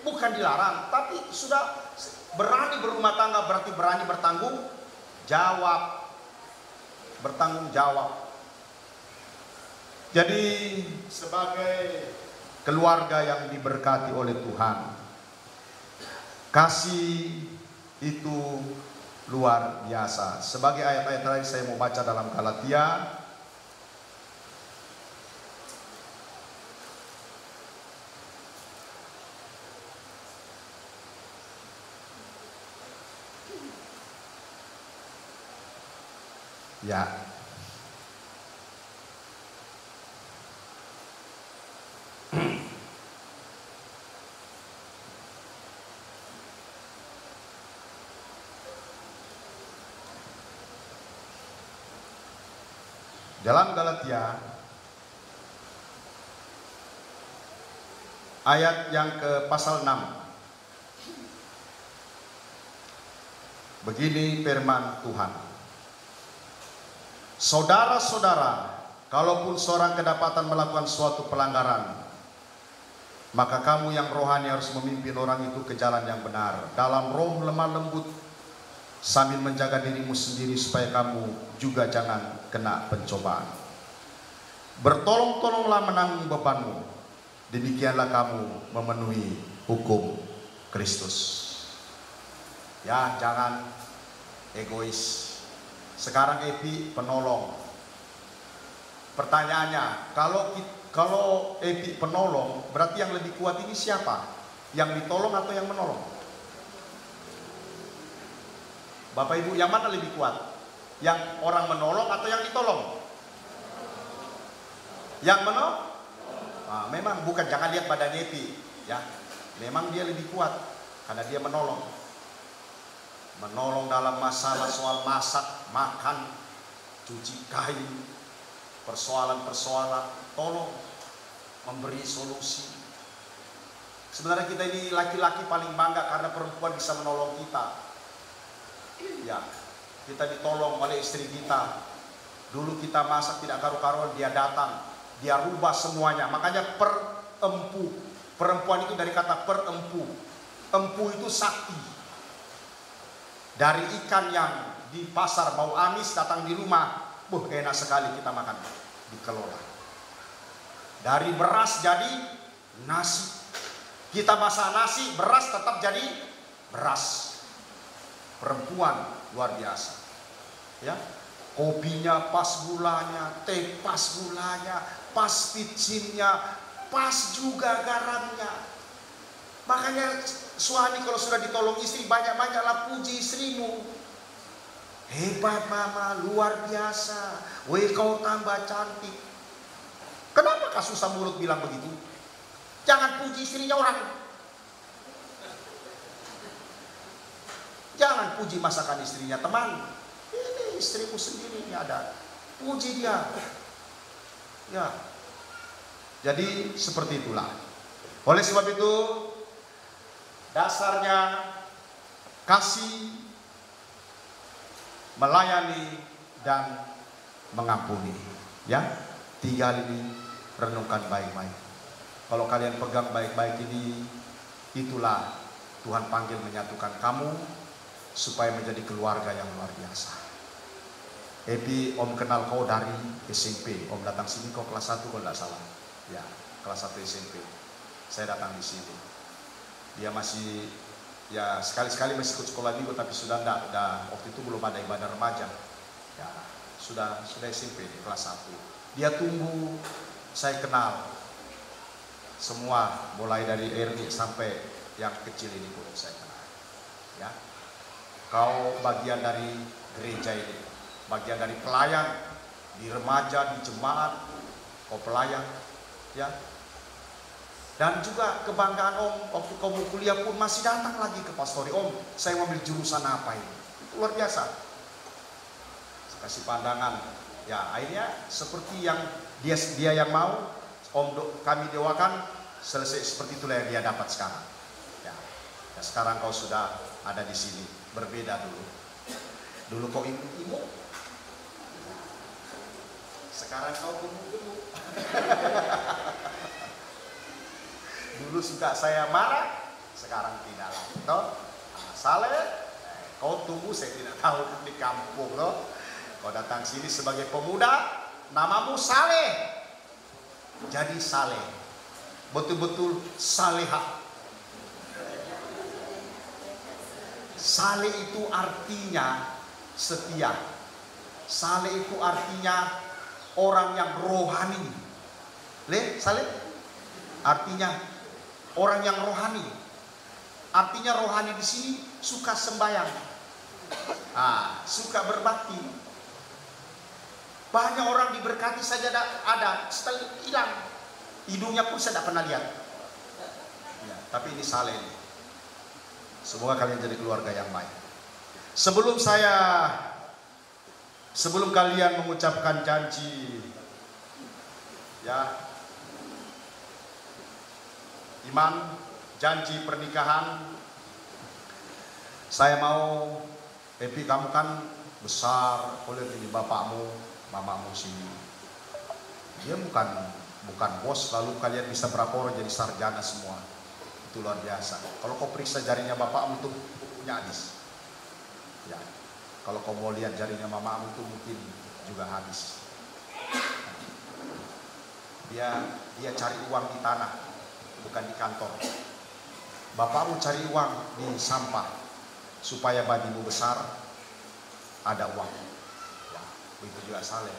bukan dilarang, tapi sudah berani berumah tangga berarti berani bertanggung jawab. Bertanggung jawab. Jadi sebagai keluarga yang diberkati oleh Tuhan, kasih itu luar biasa. Sebagai ayat-ayat terakhir saya mau baca dalam Galatia ya. Dalam Galatia ayat yang ke pasal 6. Begini firman Tuhan. Saudara-saudara, kalaupun seorang kedapatan melakukan suatu pelanggaran, maka kamu yang rohani harus memimpin orang itu ke jalan yang benar, dalam roh lemah lembut, sambil menjaga dirimu sendiri supaya kamu juga jangan kena pencobaan. Bertolong-tolonglah menanggung bebanmu, demikianlah kamu memenuhi hukum Kristus. Ya, jangan egois. Sekarang Epi penolong. Pertanyaannya, kalau Epi penolong, berarti yang lebih kuat ini siapa? Yang ditolong atau yang menolong? Bapak Ibu, yang mana lebih kuat? Yang orang menolong atau yang ditolong? Yang menolong? Nah, memang bukan, jangan lihat badan Epi, ya. Memang dia lebih kuat karena dia menolong. Menolong dalam masalah soal masak, makan, cuci kain, persoalan-persoalan, tolong memberi solusi. Sebenarnya kita ini laki-laki paling bangga karena perempuan bisa menolong kita. Ya, kita ditolong oleh istri kita. Dulu kita masak tidak karu-karuan, dia datang, dia rubah semuanya. Makanya perempu, perempuan itu dari kata perempu. Empu itu sakti. Dari ikan yang di pasar bau amis datang di rumah, enak sekali kita makan, dikelola. Dari beras jadi nasi. Kita masak nasi, beras tetap jadi beras. Perempuan luar biasa. Ya, kopinya pas gulanya, teh pas gulanya, pas picinnya, pas juga garamnya. Makanya suami kalau sudah ditolong istri, banyak-banyaklah puji istrimu. Hebat mama, luar biasa. Weh, kau tambah cantik. Kenapa kau susah mulut bilang begitu? Jangan puji istrinya orang. Jangan puji masakan istrinya teman. Ini istrimu sendiri ini ada. Puji dia. Ya. Jadi seperti itulah. Oleh sebab itu, dasarnya kasih, melayani, dan mengampuni. Ya, 3 ini renungkan baik-baik. Kalau kalian pegang baik-baik ini, itulah Tuhan panggil menyatukan kamu supaya menjadi keluarga yang luar biasa. Epi, Om kenal kau dari SMP. Om datang sini kau kelas 1 kalau tidak salah. Ya, kelas 1 SMP. Saya datang di sini. Dia masih ya sekali-sekali masih ikut sekolah minggu, tapi sudah enggak, waktu itu belum ada ibadah remaja. Ya, sudah SMP di kelas 1. Dia tumbuh, saya kenal semua, mulai dari Erni sampai yang kecil ini pun saya kenal. Ya, kau bagian dari gereja ini, bagian dari pelayan di remaja, di jemaat, kau pelayan, ya. Dan juga kebanggaan Om, waktu kau mau kuliah pun masih datang lagi ke pastori. Om, saya mau ambil jurusan apa ini? Luar biasa. Saya kasih pandangan. Ya, akhirnya seperti yang dia yang mau, kami doakan, selesai seperti itulah yang dia dapat sekarang. Ya, ya sekarang kau sudah ada di sini, berbeda dulu. Dulu kau imut-imut, sekarang kau gemuk-gemuk. Dulu suka saya marah, sekarang tidak lagi. Toh, Saleh, kau tunggu, saya tidak tahu di kampung, toh. Kau datang sini sebagai pemuda, namamu Saleh, jadi Saleh, betul-betul salehah. Saleh itu artinya setia. Saleh itu artinya orang yang rohani. Saleh artinya orang yang rohani. Artinya rohani di sini suka sembahyang, suka berbakti. Banyak orang diberkati saja ada, setelah hilang, hidungnya pun saya tidak pernah lihat. Ya, tapi ini Saleh ini. Semoga kalian jadi keluarga yang baik. Sebelum kalian mengucapkan janji, ya, iman, janji pernikahan, saya mau, Epi, kamu kan besar, boleh ini bapakmu, mamamu sini. Dia bukan bos, lalu kalian bisa berapa orang jadi sarjana semua. Itu luar biasa. Kalau kau periksa jarinya bapakmu tuh punya habis. Ya, kalau kau mau lihat jarinya mamamu tuh mungkin juga habis. Dia cari uang di tanah, bukan di kantor. Bapakmu cari uang di sampah supaya bagimu besar ada uang. Ya, begitu juga Saleh.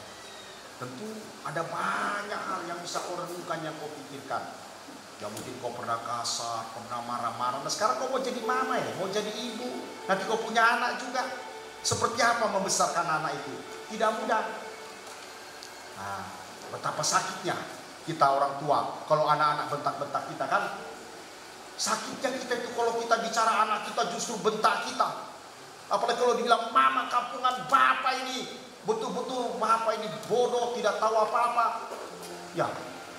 Tentu ada banyak hal yang bisa kau renungkan, yang kau pikirkan. Ya mungkin kau pernah kasar, pernah marah-marah. Nah sekarang kau mau jadi mama ya, mau jadi ibu. Nanti kau punya anak juga. Seperti apa membesarkan anak itu? Tidak mudah. Nah, betapa sakitnya kita orang tua kalau anak-anak bentak-bentak kita kan. Sakitnya kita itu kalau kita bicara anak kita justru bentak kita. Apalagi kalau dibilang mama kampungan, bapak ini betul-betul bapak ini bodoh, tidak tahu apa-apa. Ya,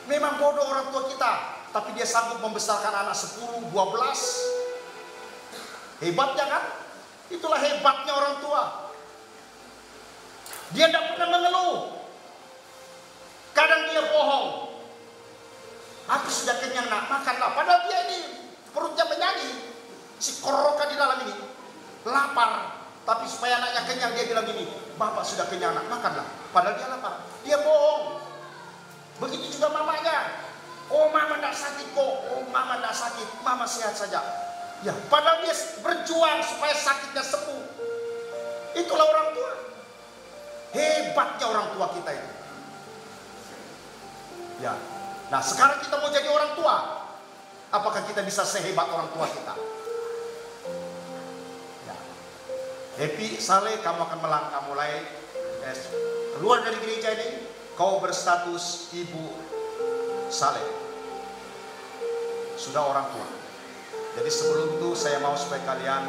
memang bodoh orang tua kita, tapi dia sanggup membesarkan anak 10, 12. Hebatnya kan? Itulah hebatnya orang tua. Dia tidak pernah mengeluh. Kadang dia bohong. Aku sudah kenyang nak, makanlah. Padahal dia ini perutnya menyanyi. Si koroka di dalam ini lapar. Tapi supaya anaknya kenyang dia bilang gini, bapak sudah kenyang nak, makanlah. Padahal dia lapar. Dia bohong. Begitu juga mamanya. Oh mama tidak sakit kok. Oh mama tidak sakit. Mama sehat saja. Ya, padahal dia berjuang supaya sakitnya sembuh. Itulah orang tua. Hebatnya orang tua kita itu. Ya. Nah, sekarang kita mau jadi orang tua. Apakah kita bisa sehebat orang tua kita? Ya. Epi, Saleh, kamu akan melangkah mulai keluar dari gereja ini. Kau berstatus ibu Saleh. Sudah orang tua. Jadi sebelum itu saya mau supaya kalian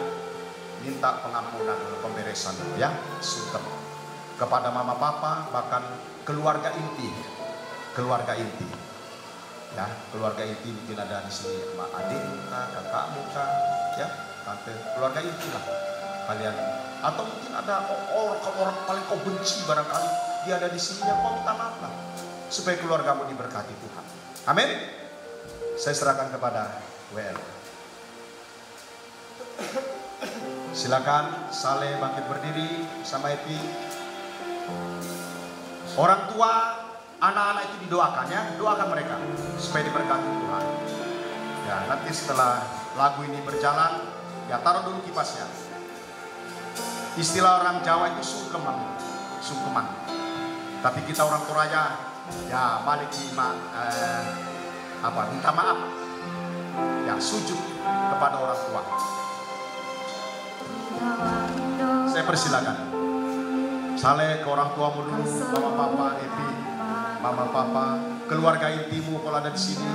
minta pengampunan dulu, pemberesan dulu ya, sungkem kepada mama papa, bahkan keluarga inti, ya, keluarga inti mungkin ada di sini, mak adik kakakmu ya, tante, keluarga inti lah kalian, atau mungkin ada orang paling kau benci barangkali dia ada di sini, ya kau minta maaf lah supaya keluargamu diberkati Tuhan. Amin. Saya serahkan kepada WL. Silakan Saleh bangkit berdiri sama Epi. Orang tua, anak-anak itu didoakan ya, doakan mereka supaya diberkati Tuhan. Ya, nanti setelah lagu ini berjalan, ya taruh dulu kipasnya. Istilah orang Jawa itu sungkeman, sungkeman. Tapi kita orang Toraja, ya balik minta maaf, ya sujud kepada orang tua. Saya persilakan. Saleh ke orang tuamu dulu, mama papa, Epi, mama papa, keluarga intimu kalau ada di sini.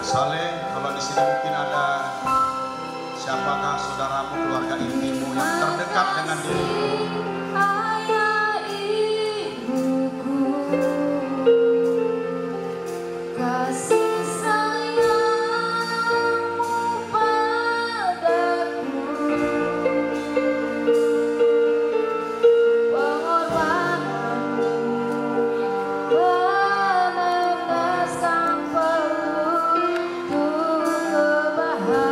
Saleh, kalau di sini mungkin ada siapakah saudaramu, keluarga intimu yang terdekat dengan dirimu? Ayah ibuku, kasih sayangmu padaku, pengorbananmu meneteskan peluru kebahagiaanku.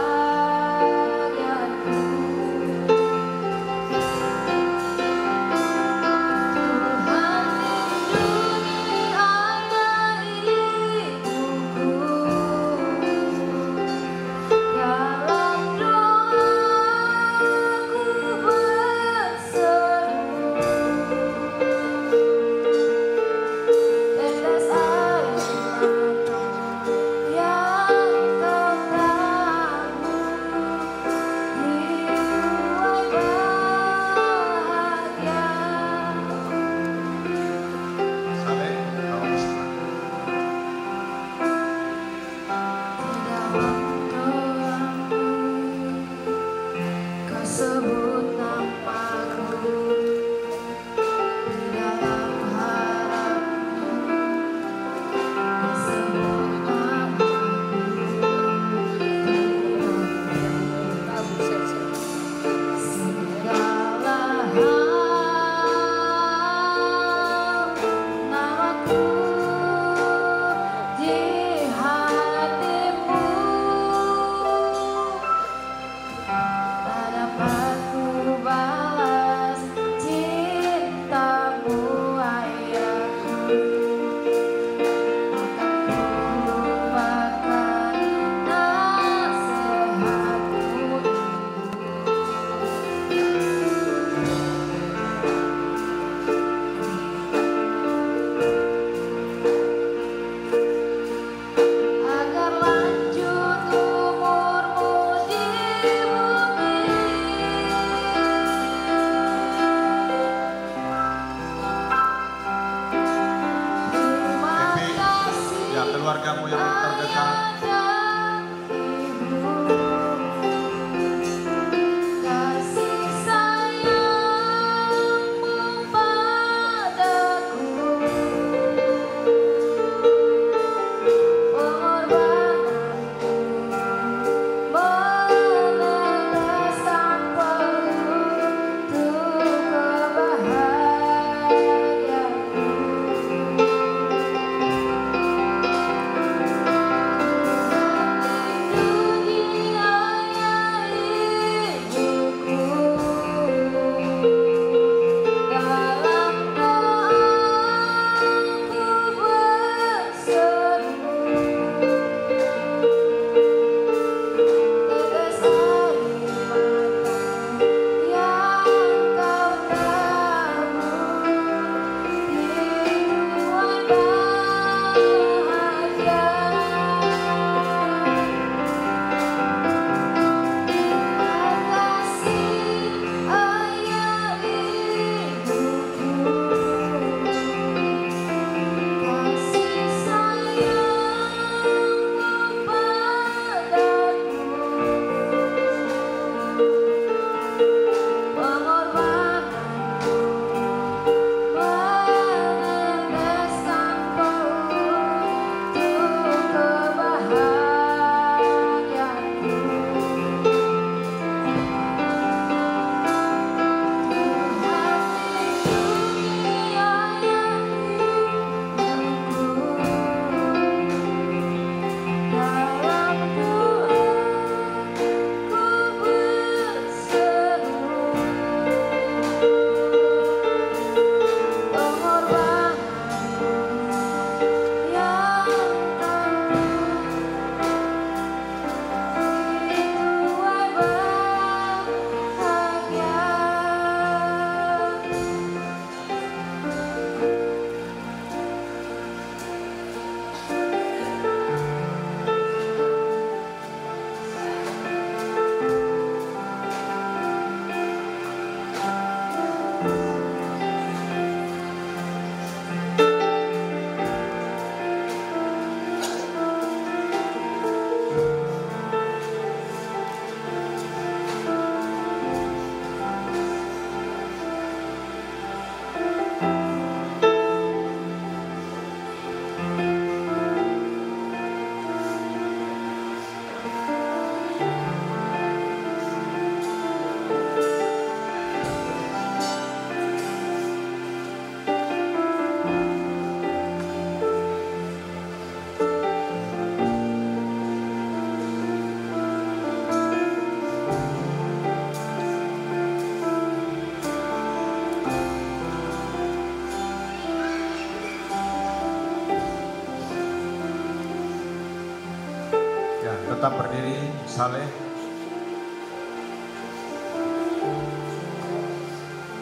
Tetap berdiri, Saleh.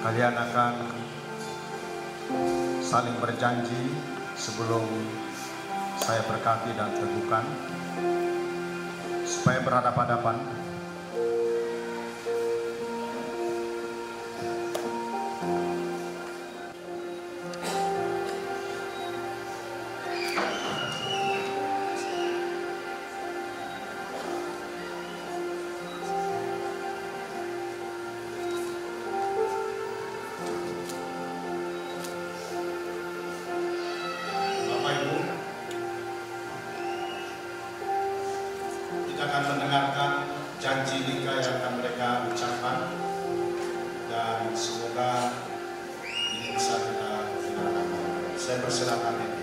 Kalian akan saling berjanji sebelum saya berkati dan teguhkan supaya berhadapan-hadapan. Akan mendengarkan janji nikah yang akan mereka ucapkan, dan semoga ini bisa kita gunakan. Saya persilakan ini.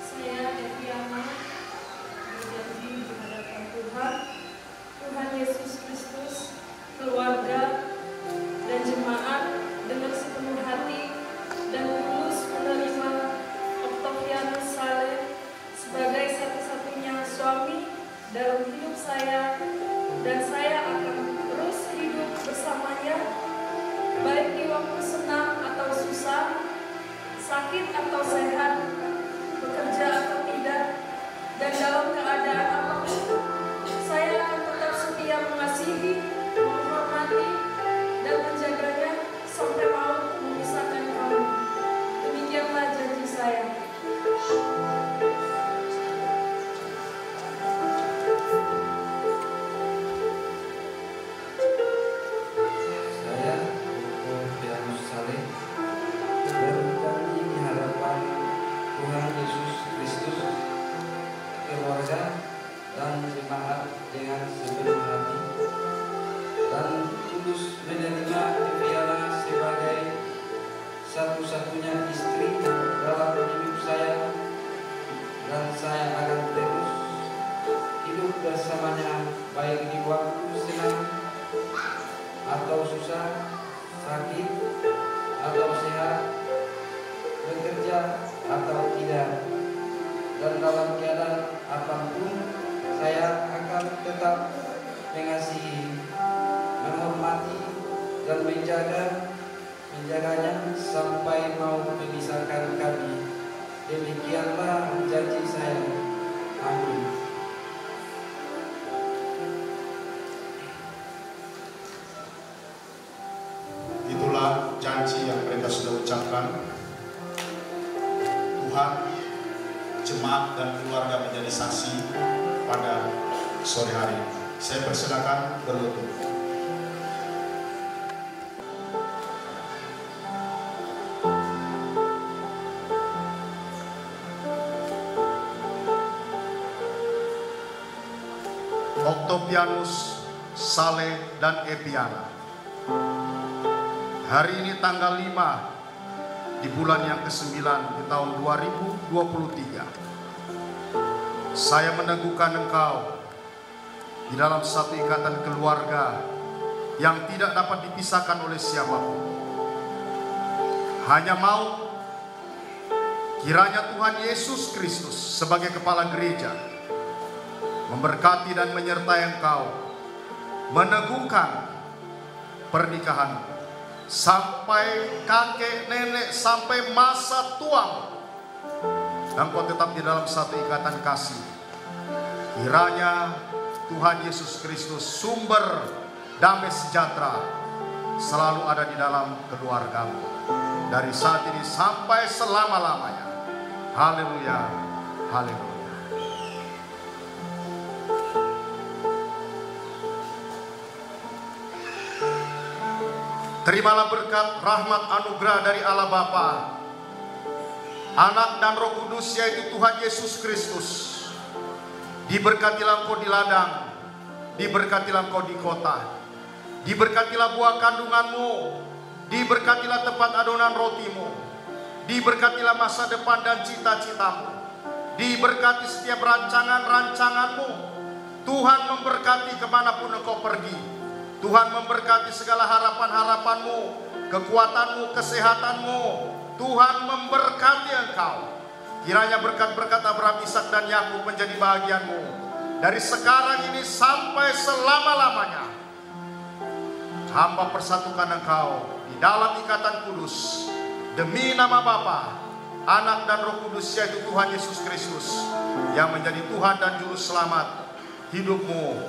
Saya Eviana berjanji di hadapan Tuhan, Tuhan Yesus Kristus, keluarga dan jemaat dengan sepenuh hati dan tulus menerima Octavianus Saleh sebagai satu-satunya suami dalam hidup saya, dan saya akan terus hidup bersamanya baik di waktu senang atau susah, sakit atau sehat, bekerja atau tidak, dan dalam keadaan apapun. Saya akan tetap setia mengasihi, menghormati, dan menjaganya sampai maut memisahkan kami. Demikianlah janji saya. Dan jemaat dengan sepenuh hati dan tulus menerima Eviana sebagai satu-satunya istri dalam hidup saya, dan saya akan terus hidup bersamanya baik di waktu senang atau susah, sakit atau sehat, bekerja atau tidak, dan dalam keadaan apapun. Saya akan tetap mengasihi, menghormati, dan menjaganya sampai mau memisahkan kami. Demikianlah janji saya. Amin. Itulah janji yang mereka sudah ucapkan. Tuhan, jemaat dan keluarga menjadi saksi pada sore hari ini. Saya persilakan berlutut. Octavianus, Saleh, dan Eviana. Hari ini tanggal 5 di bulan yang ke-9 di tahun 2023. Saya meneguhkan engkau di dalam satu ikatan keluarga yang tidak dapat dipisahkan oleh siapapun. Hanya maut. Kiranya Tuhan Yesus Kristus sebagai kepala gereja memberkati dan menyertai engkau, meneguhkan pernikahan sampai kakek nenek, sampai masa tuamu. Dan kau tetap di dalam satu ikatan kasih. Kiranya Tuhan Yesus Kristus, sumber damai sejahtera, selalu ada di dalam keluargamu, dari saat ini sampai selama-lamanya. Haleluya, haleluya. Terimalah berkat, rahmat, anugerah dari Allah Bapa, Anak dan Roh Kudus, yaitu Tuhan Yesus Kristus. Diberkatilah engkau di ladang, diberkatilah engkau di kota, diberkatilah buah kandunganmu, diberkatilah tempat adonan rotimu, diberkatilah masa depan dan cita-citamu, diberkati setiap rancangan-rancanganmu. Tuhan memberkati kemanapun engkau pergi. Tuhan memberkati segala harapan-harapanmu, kekuatanmu, kesehatanmu. Tuhan memberkati engkau. Kiranya berkat-berkat Abraham, Ishak dan Yakub menjadi bahagianmu dari sekarang ini sampai selama-lamanya. Hamba persatukan engkau di dalam ikatan kudus demi nama Bapa, Anak dan Roh Kudus, yaitu Tuhan Yesus Kristus yang menjadi Tuhan dan Juru Selamat hidupmu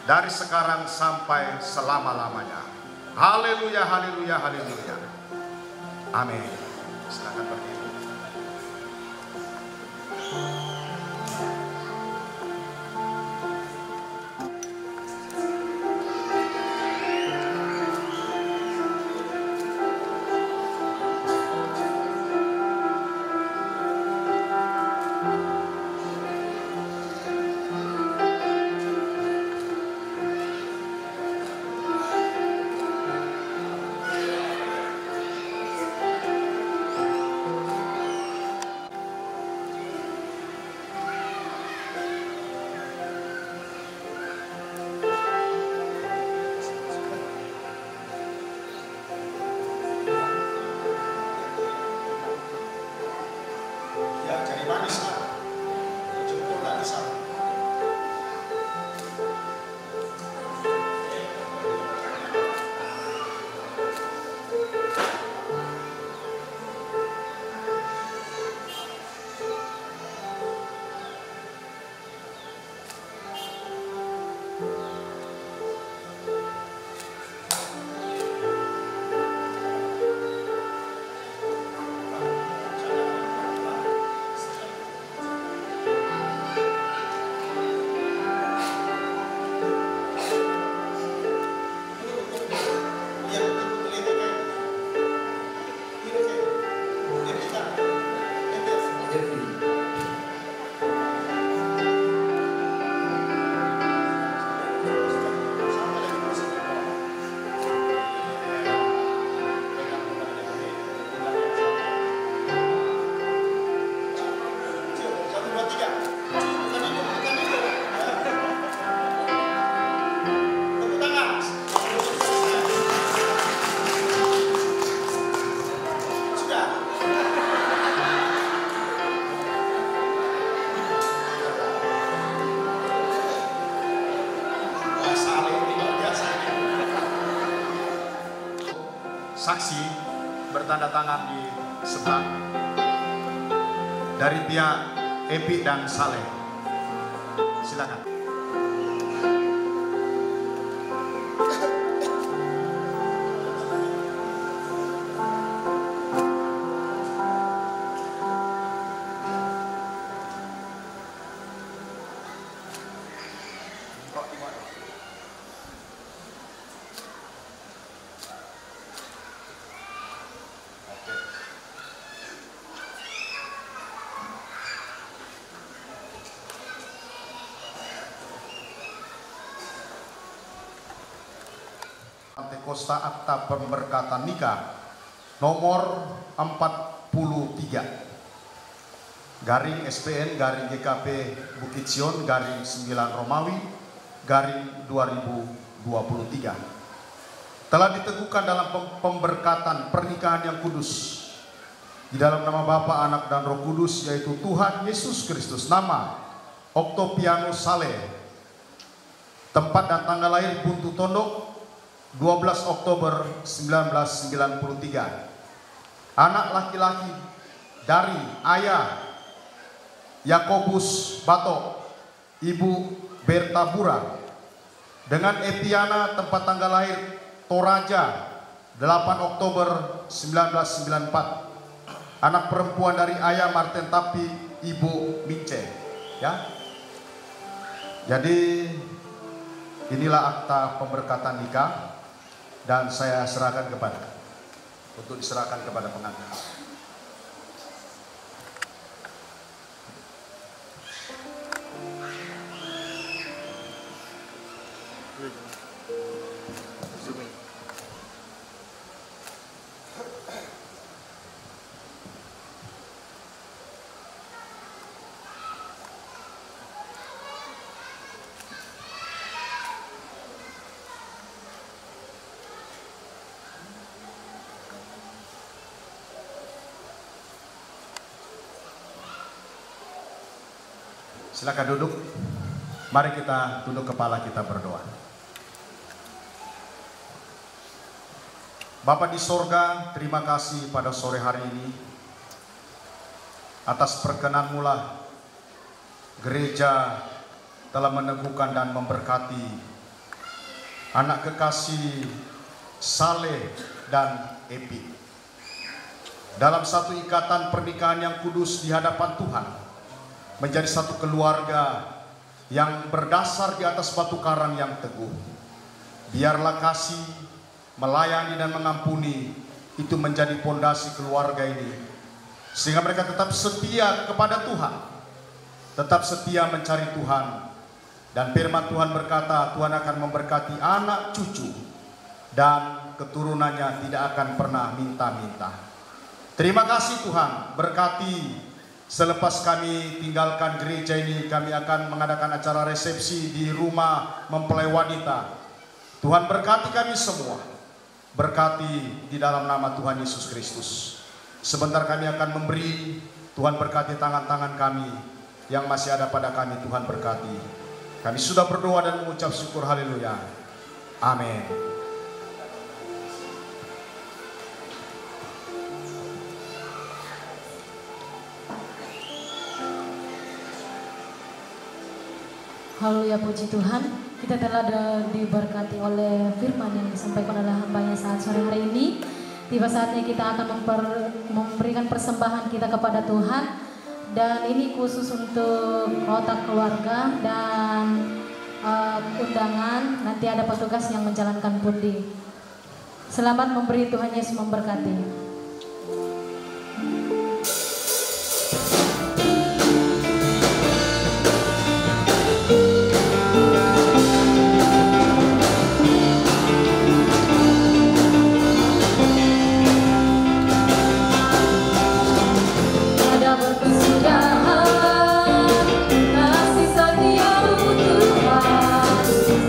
dari sekarang sampai selama-lamanya. Haleluya, haleluya, haleluya. Amin. Silakan berdiri. Saksi bertanda tangan di sebelah dari pihak Epi dan Saleh. Silakan. Kosta Akta Pemberkatan Nikah nomor 43 garing SPN garing GKP Bukit Sion garing 9 Romawi garing 2023 telah diteguhkan dalam pemberkatan pernikahan yang kudus di dalam nama Bapa, Anak dan Roh Kudus, yaitu Tuhan Yesus Kristus. Nama Oktopianus Saleh, tempat dan tanggal lahir Buntu Tondok 12 Oktober 1993. Anak laki-laki dari ayah Yakobus Batok, ibu Berta Bura, dengan Epiana tempat tanggal lahir Toraja 8 Oktober 1994. Anak perempuan dari ayah Martin Tapi, ibu Mince. Ya. Jadi inilah akta pemberkatan nikah. Dan saya serahkan untuk diserahkan kepada pengantin. Silakan duduk. Mari kita tunduk kepala, kita berdoa. Bapa di sorga, terima kasih pada sore hari ini atas perkenan-Mu lah gereja telah meneguhkan dan memberkati anak kekasih Saleh dan Epi dalam satu ikatan pernikahan yang kudus di hadapan Tuhan, menjadi satu keluarga yang berdasar di atas batu karang yang teguh. Biarlah kasih, melayani dan mengampuni itu menjadi pondasi keluarga ini, sehingga mereka tetap setia kepada Tuhan, tetap setia mencari Tuhan. Dan firman Tuhan berkata, Tuhan akan memberkati anak cucu dan keturunannya tidak akan pernah minta-minta. Terima kasih Tuhan, berkati selepas kami tinggalkan gereja ini, kami akan mengadakan acara resepsi di rumah mempelai wanita. Tuhan berkati kami semua, berkati di dalam nama Tuhan Yesus Kristus. Sebentar kami akan memberi, Tuhan berkati tangan-tangan kami yang masih ada pada kami, Tuhan berkati. Kami sudah berdoa dan mengucap syukur, haleluya. Amin. Haleluya, puji Tuhan. Kita telah diberkati oleh firman yang disampaikan oleh hamba-Nya saat sore hari ini. Tiba saatnya kita akan memberikan persembahan kita kepada Tuhan. Dan ini khusus untuk kotak keluarga dan undangan. Nanti ada petugas yang menjalankan pundi. Selamat memberi, Tuhan Yesus memberkati.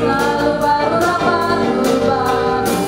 Selalu baru dapat berbagi.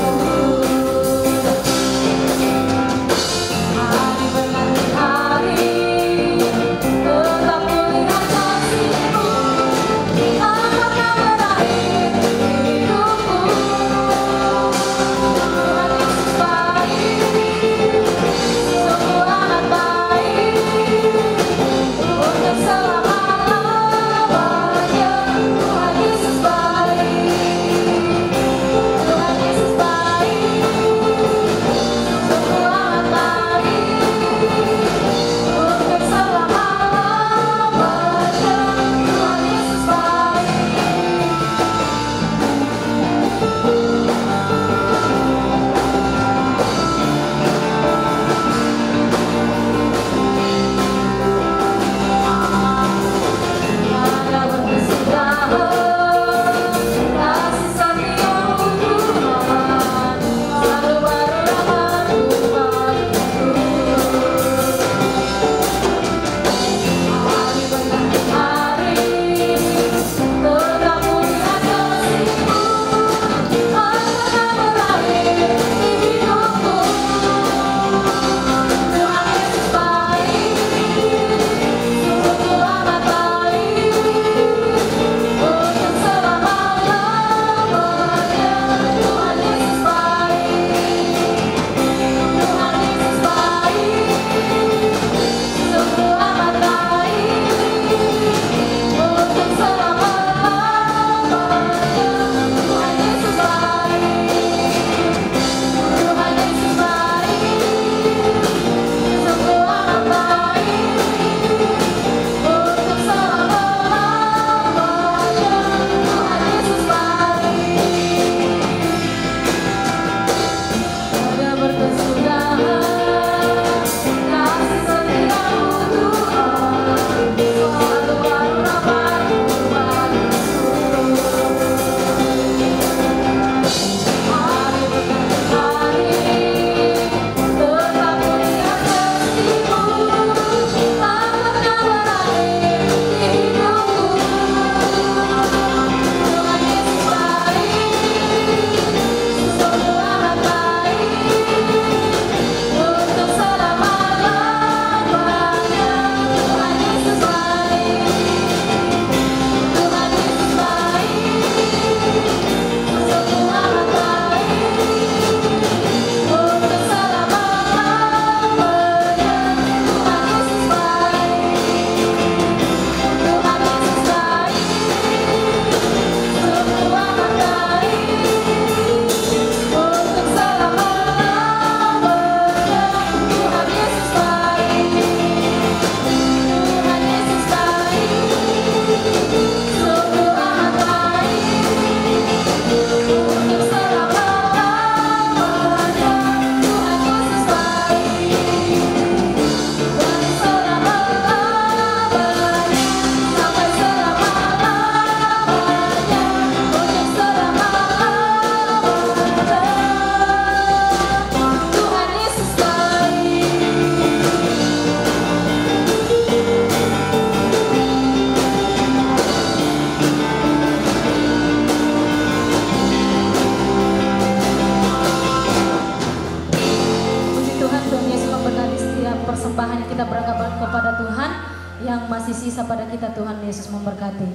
bisa pada kita. Tuhan Yesus memberkati.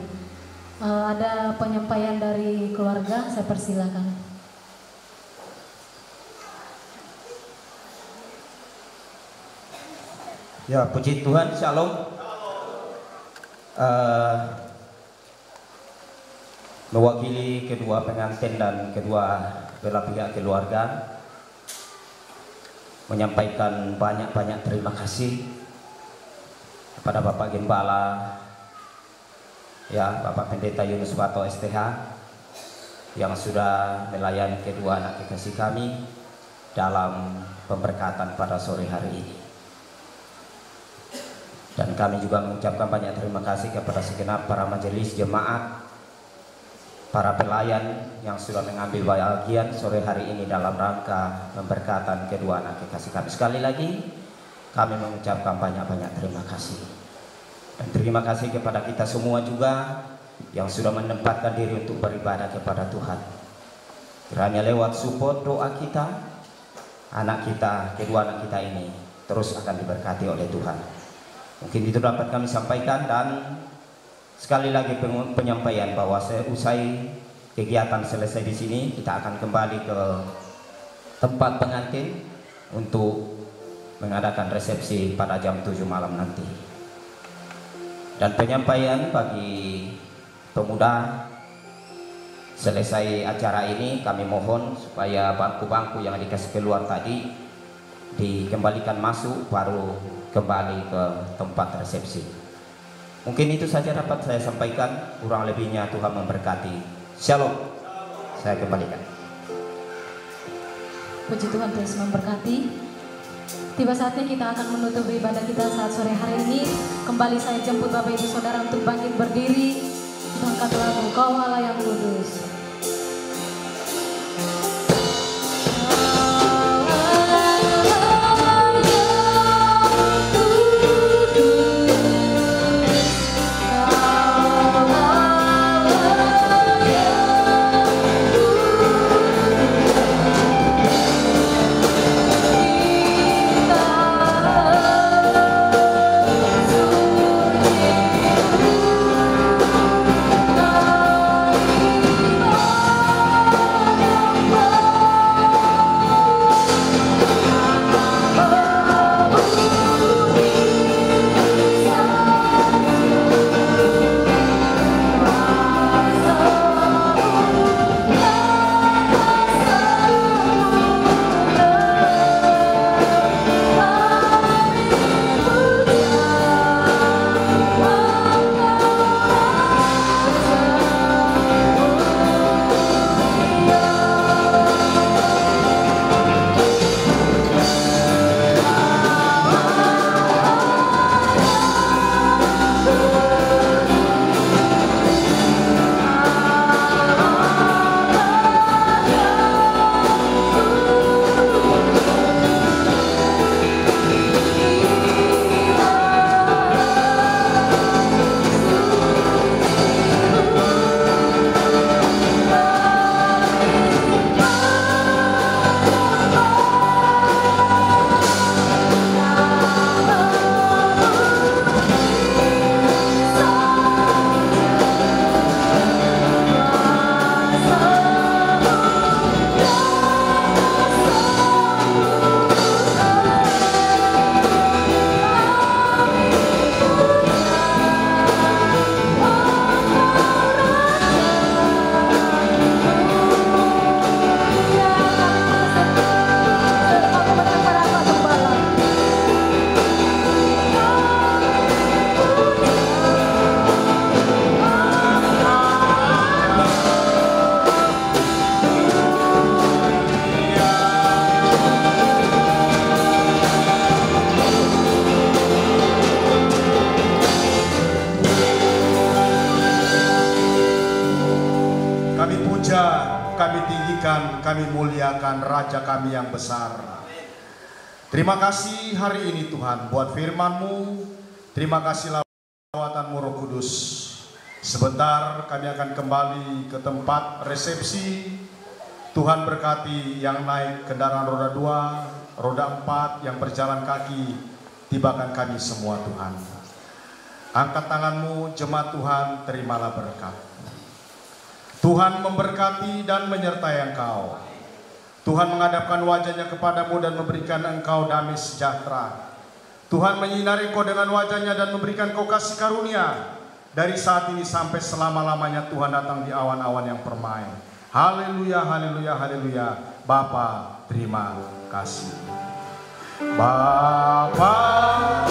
Ada penyampaian dari keluarga, saya persilakan. Ya, puji Tuhan, shalom. Mewakili kedua pengantin dan kedua belah pihak keluarga, menyampaikan banyak-banyak terima kasih kepada Bapak Gembala, ya, Bapak Pendeta Yunus Wato STH, yang sudah melayani kedua anak kekasih kami dalam pemberkatan pada sore hari ini. Dan kami juga mengucapkan banyak terima kasih kepada segenap para majelis jemaat, para pelayan yang sudah mengambil bagian sore hari ini dalam rangka pemberkatan kedua anak kekasih kami. Sekali lagi kami mengucapkan banyak-banyak terima kasih. Dan terima kasih kepada kita semua juga yang sudah menempatkan diri untuk beribadah kepada Tuhan. Kiranya lewat support doa kita, anak kita, kedua anak kita ini terus akan diberkati oleh Tuhan. Mungkin itu dapat kami sampaikan, dan sekali lagi penyampaian bahwa seusai kegiatan selesai di sini, kita akan kembali ke tempat pengantin untuk mengadakan resepsi pada jam 7 malam nanti. Dan penyampaian bagi pemuda, selesai acara ini kami mohon supaya bangku-bangku yang dikasih keluar tadi dikembalikan masuk, baru kembali ke tempat resepsi. Mungkin itu saja dapat saya sampaikan, kurang lebihnya Tuhan memberkati. Shalom. Saya kembalikan. Puji Tuhan terus memberkati. Tiba saatnya kita akan menutup ibadah kita saat sore hari ini. Kembali saya jemput Bapak Ibu Saudara untuk bangkit berdiri. Kita angkat lagu Kau Allah yang Kudus. kami tinggikan, kami muliakan Raja kami yang besar. Terima kasih hari ini Tuhan buat firman-Mu. Terima kasih lawatan-Mu Roh Kudus. Sebentar kami akan kembali ke tempat resepsi. Tuhan berkati yang naik kendaraan roda 2, roda 4, yang berjalan kaki. Tibakan kami semua Tuhan. Angkat tanganmu, jemaat Tuhan, terimalah berkat. Tuhan memberkati dan menyertai engkau. Tuhan menghadapkan wajahnya kepadamu dan memberikan engkau damai sejahtera. Tuhan menyinari engkau dengan wajahnya dan memberikan engkau kasih karunia. Dari saat ini sampai selama-lamanya Tuhan datang di awan-awan yang permai. Haleluya, haleluya, haleluya. Bapa, terima kasih. Bapa, Tuhan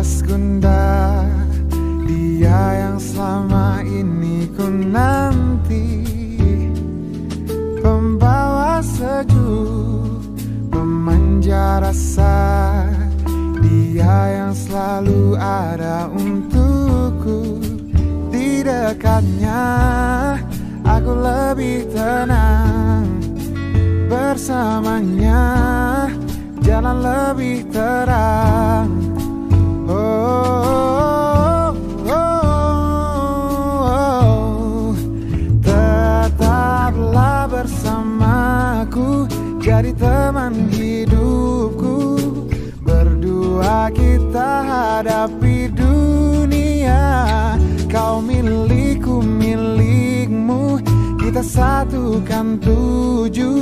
lepas gundah, dia yang selama ini ku nanti, pembawa sejuk, pemanja rasa, dia yang selalu ada untukku. Di dekatnya aku lebih tenang, bersamanya jalan lebih terang. Tetaplah bersamaku, jadi teman hidupku. Berdua kita hadapi dunia, kau milikku, milikmu, kita satukan tuju.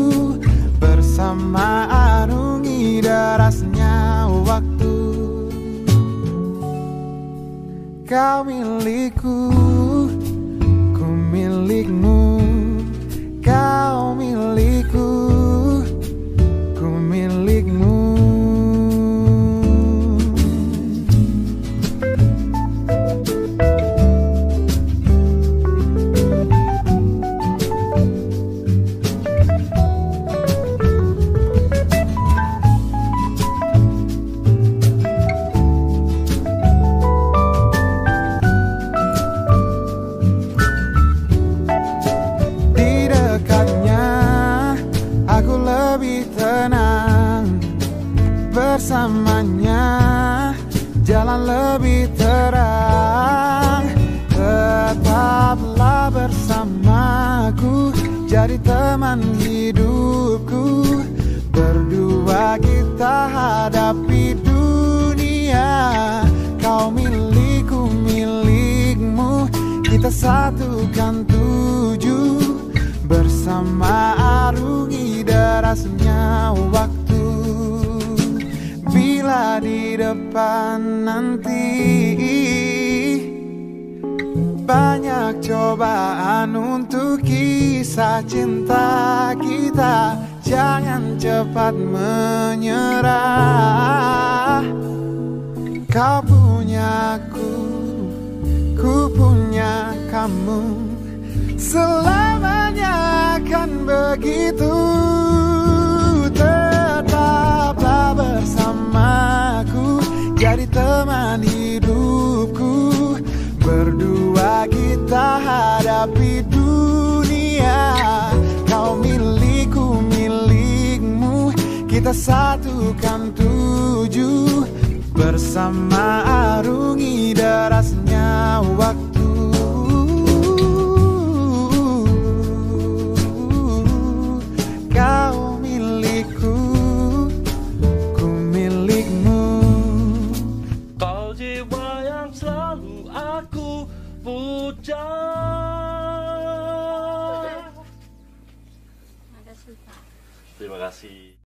Bersama arungi derasnya waktu. Kau milikku, ku milikmu. Kau milikku, ku milikmu. Bersamanya jalan lebih terang. Tetaplah bersamaku, jadi teman hidupku. Berdua kita hadapi dunia, kau milikku, milikmu, kita satukan tuju. Bersama arungi derasnya waktu. Bila di depan nanti banyak cobaan untuk kisah cinta kita, jangan cepat menyerah. Kau punya ku punya kamu, selamanya akan begitu. Tetaplah bersamaku, jadi teman hidupku. Berdua kita hadapi dunia, kau milikku, milikmu, kita satukan tuju. Bersama arungi derasnya waktu. Kau milikku, ku milikmu. Kau jiwa yang selalu aku puja. Terima kasih.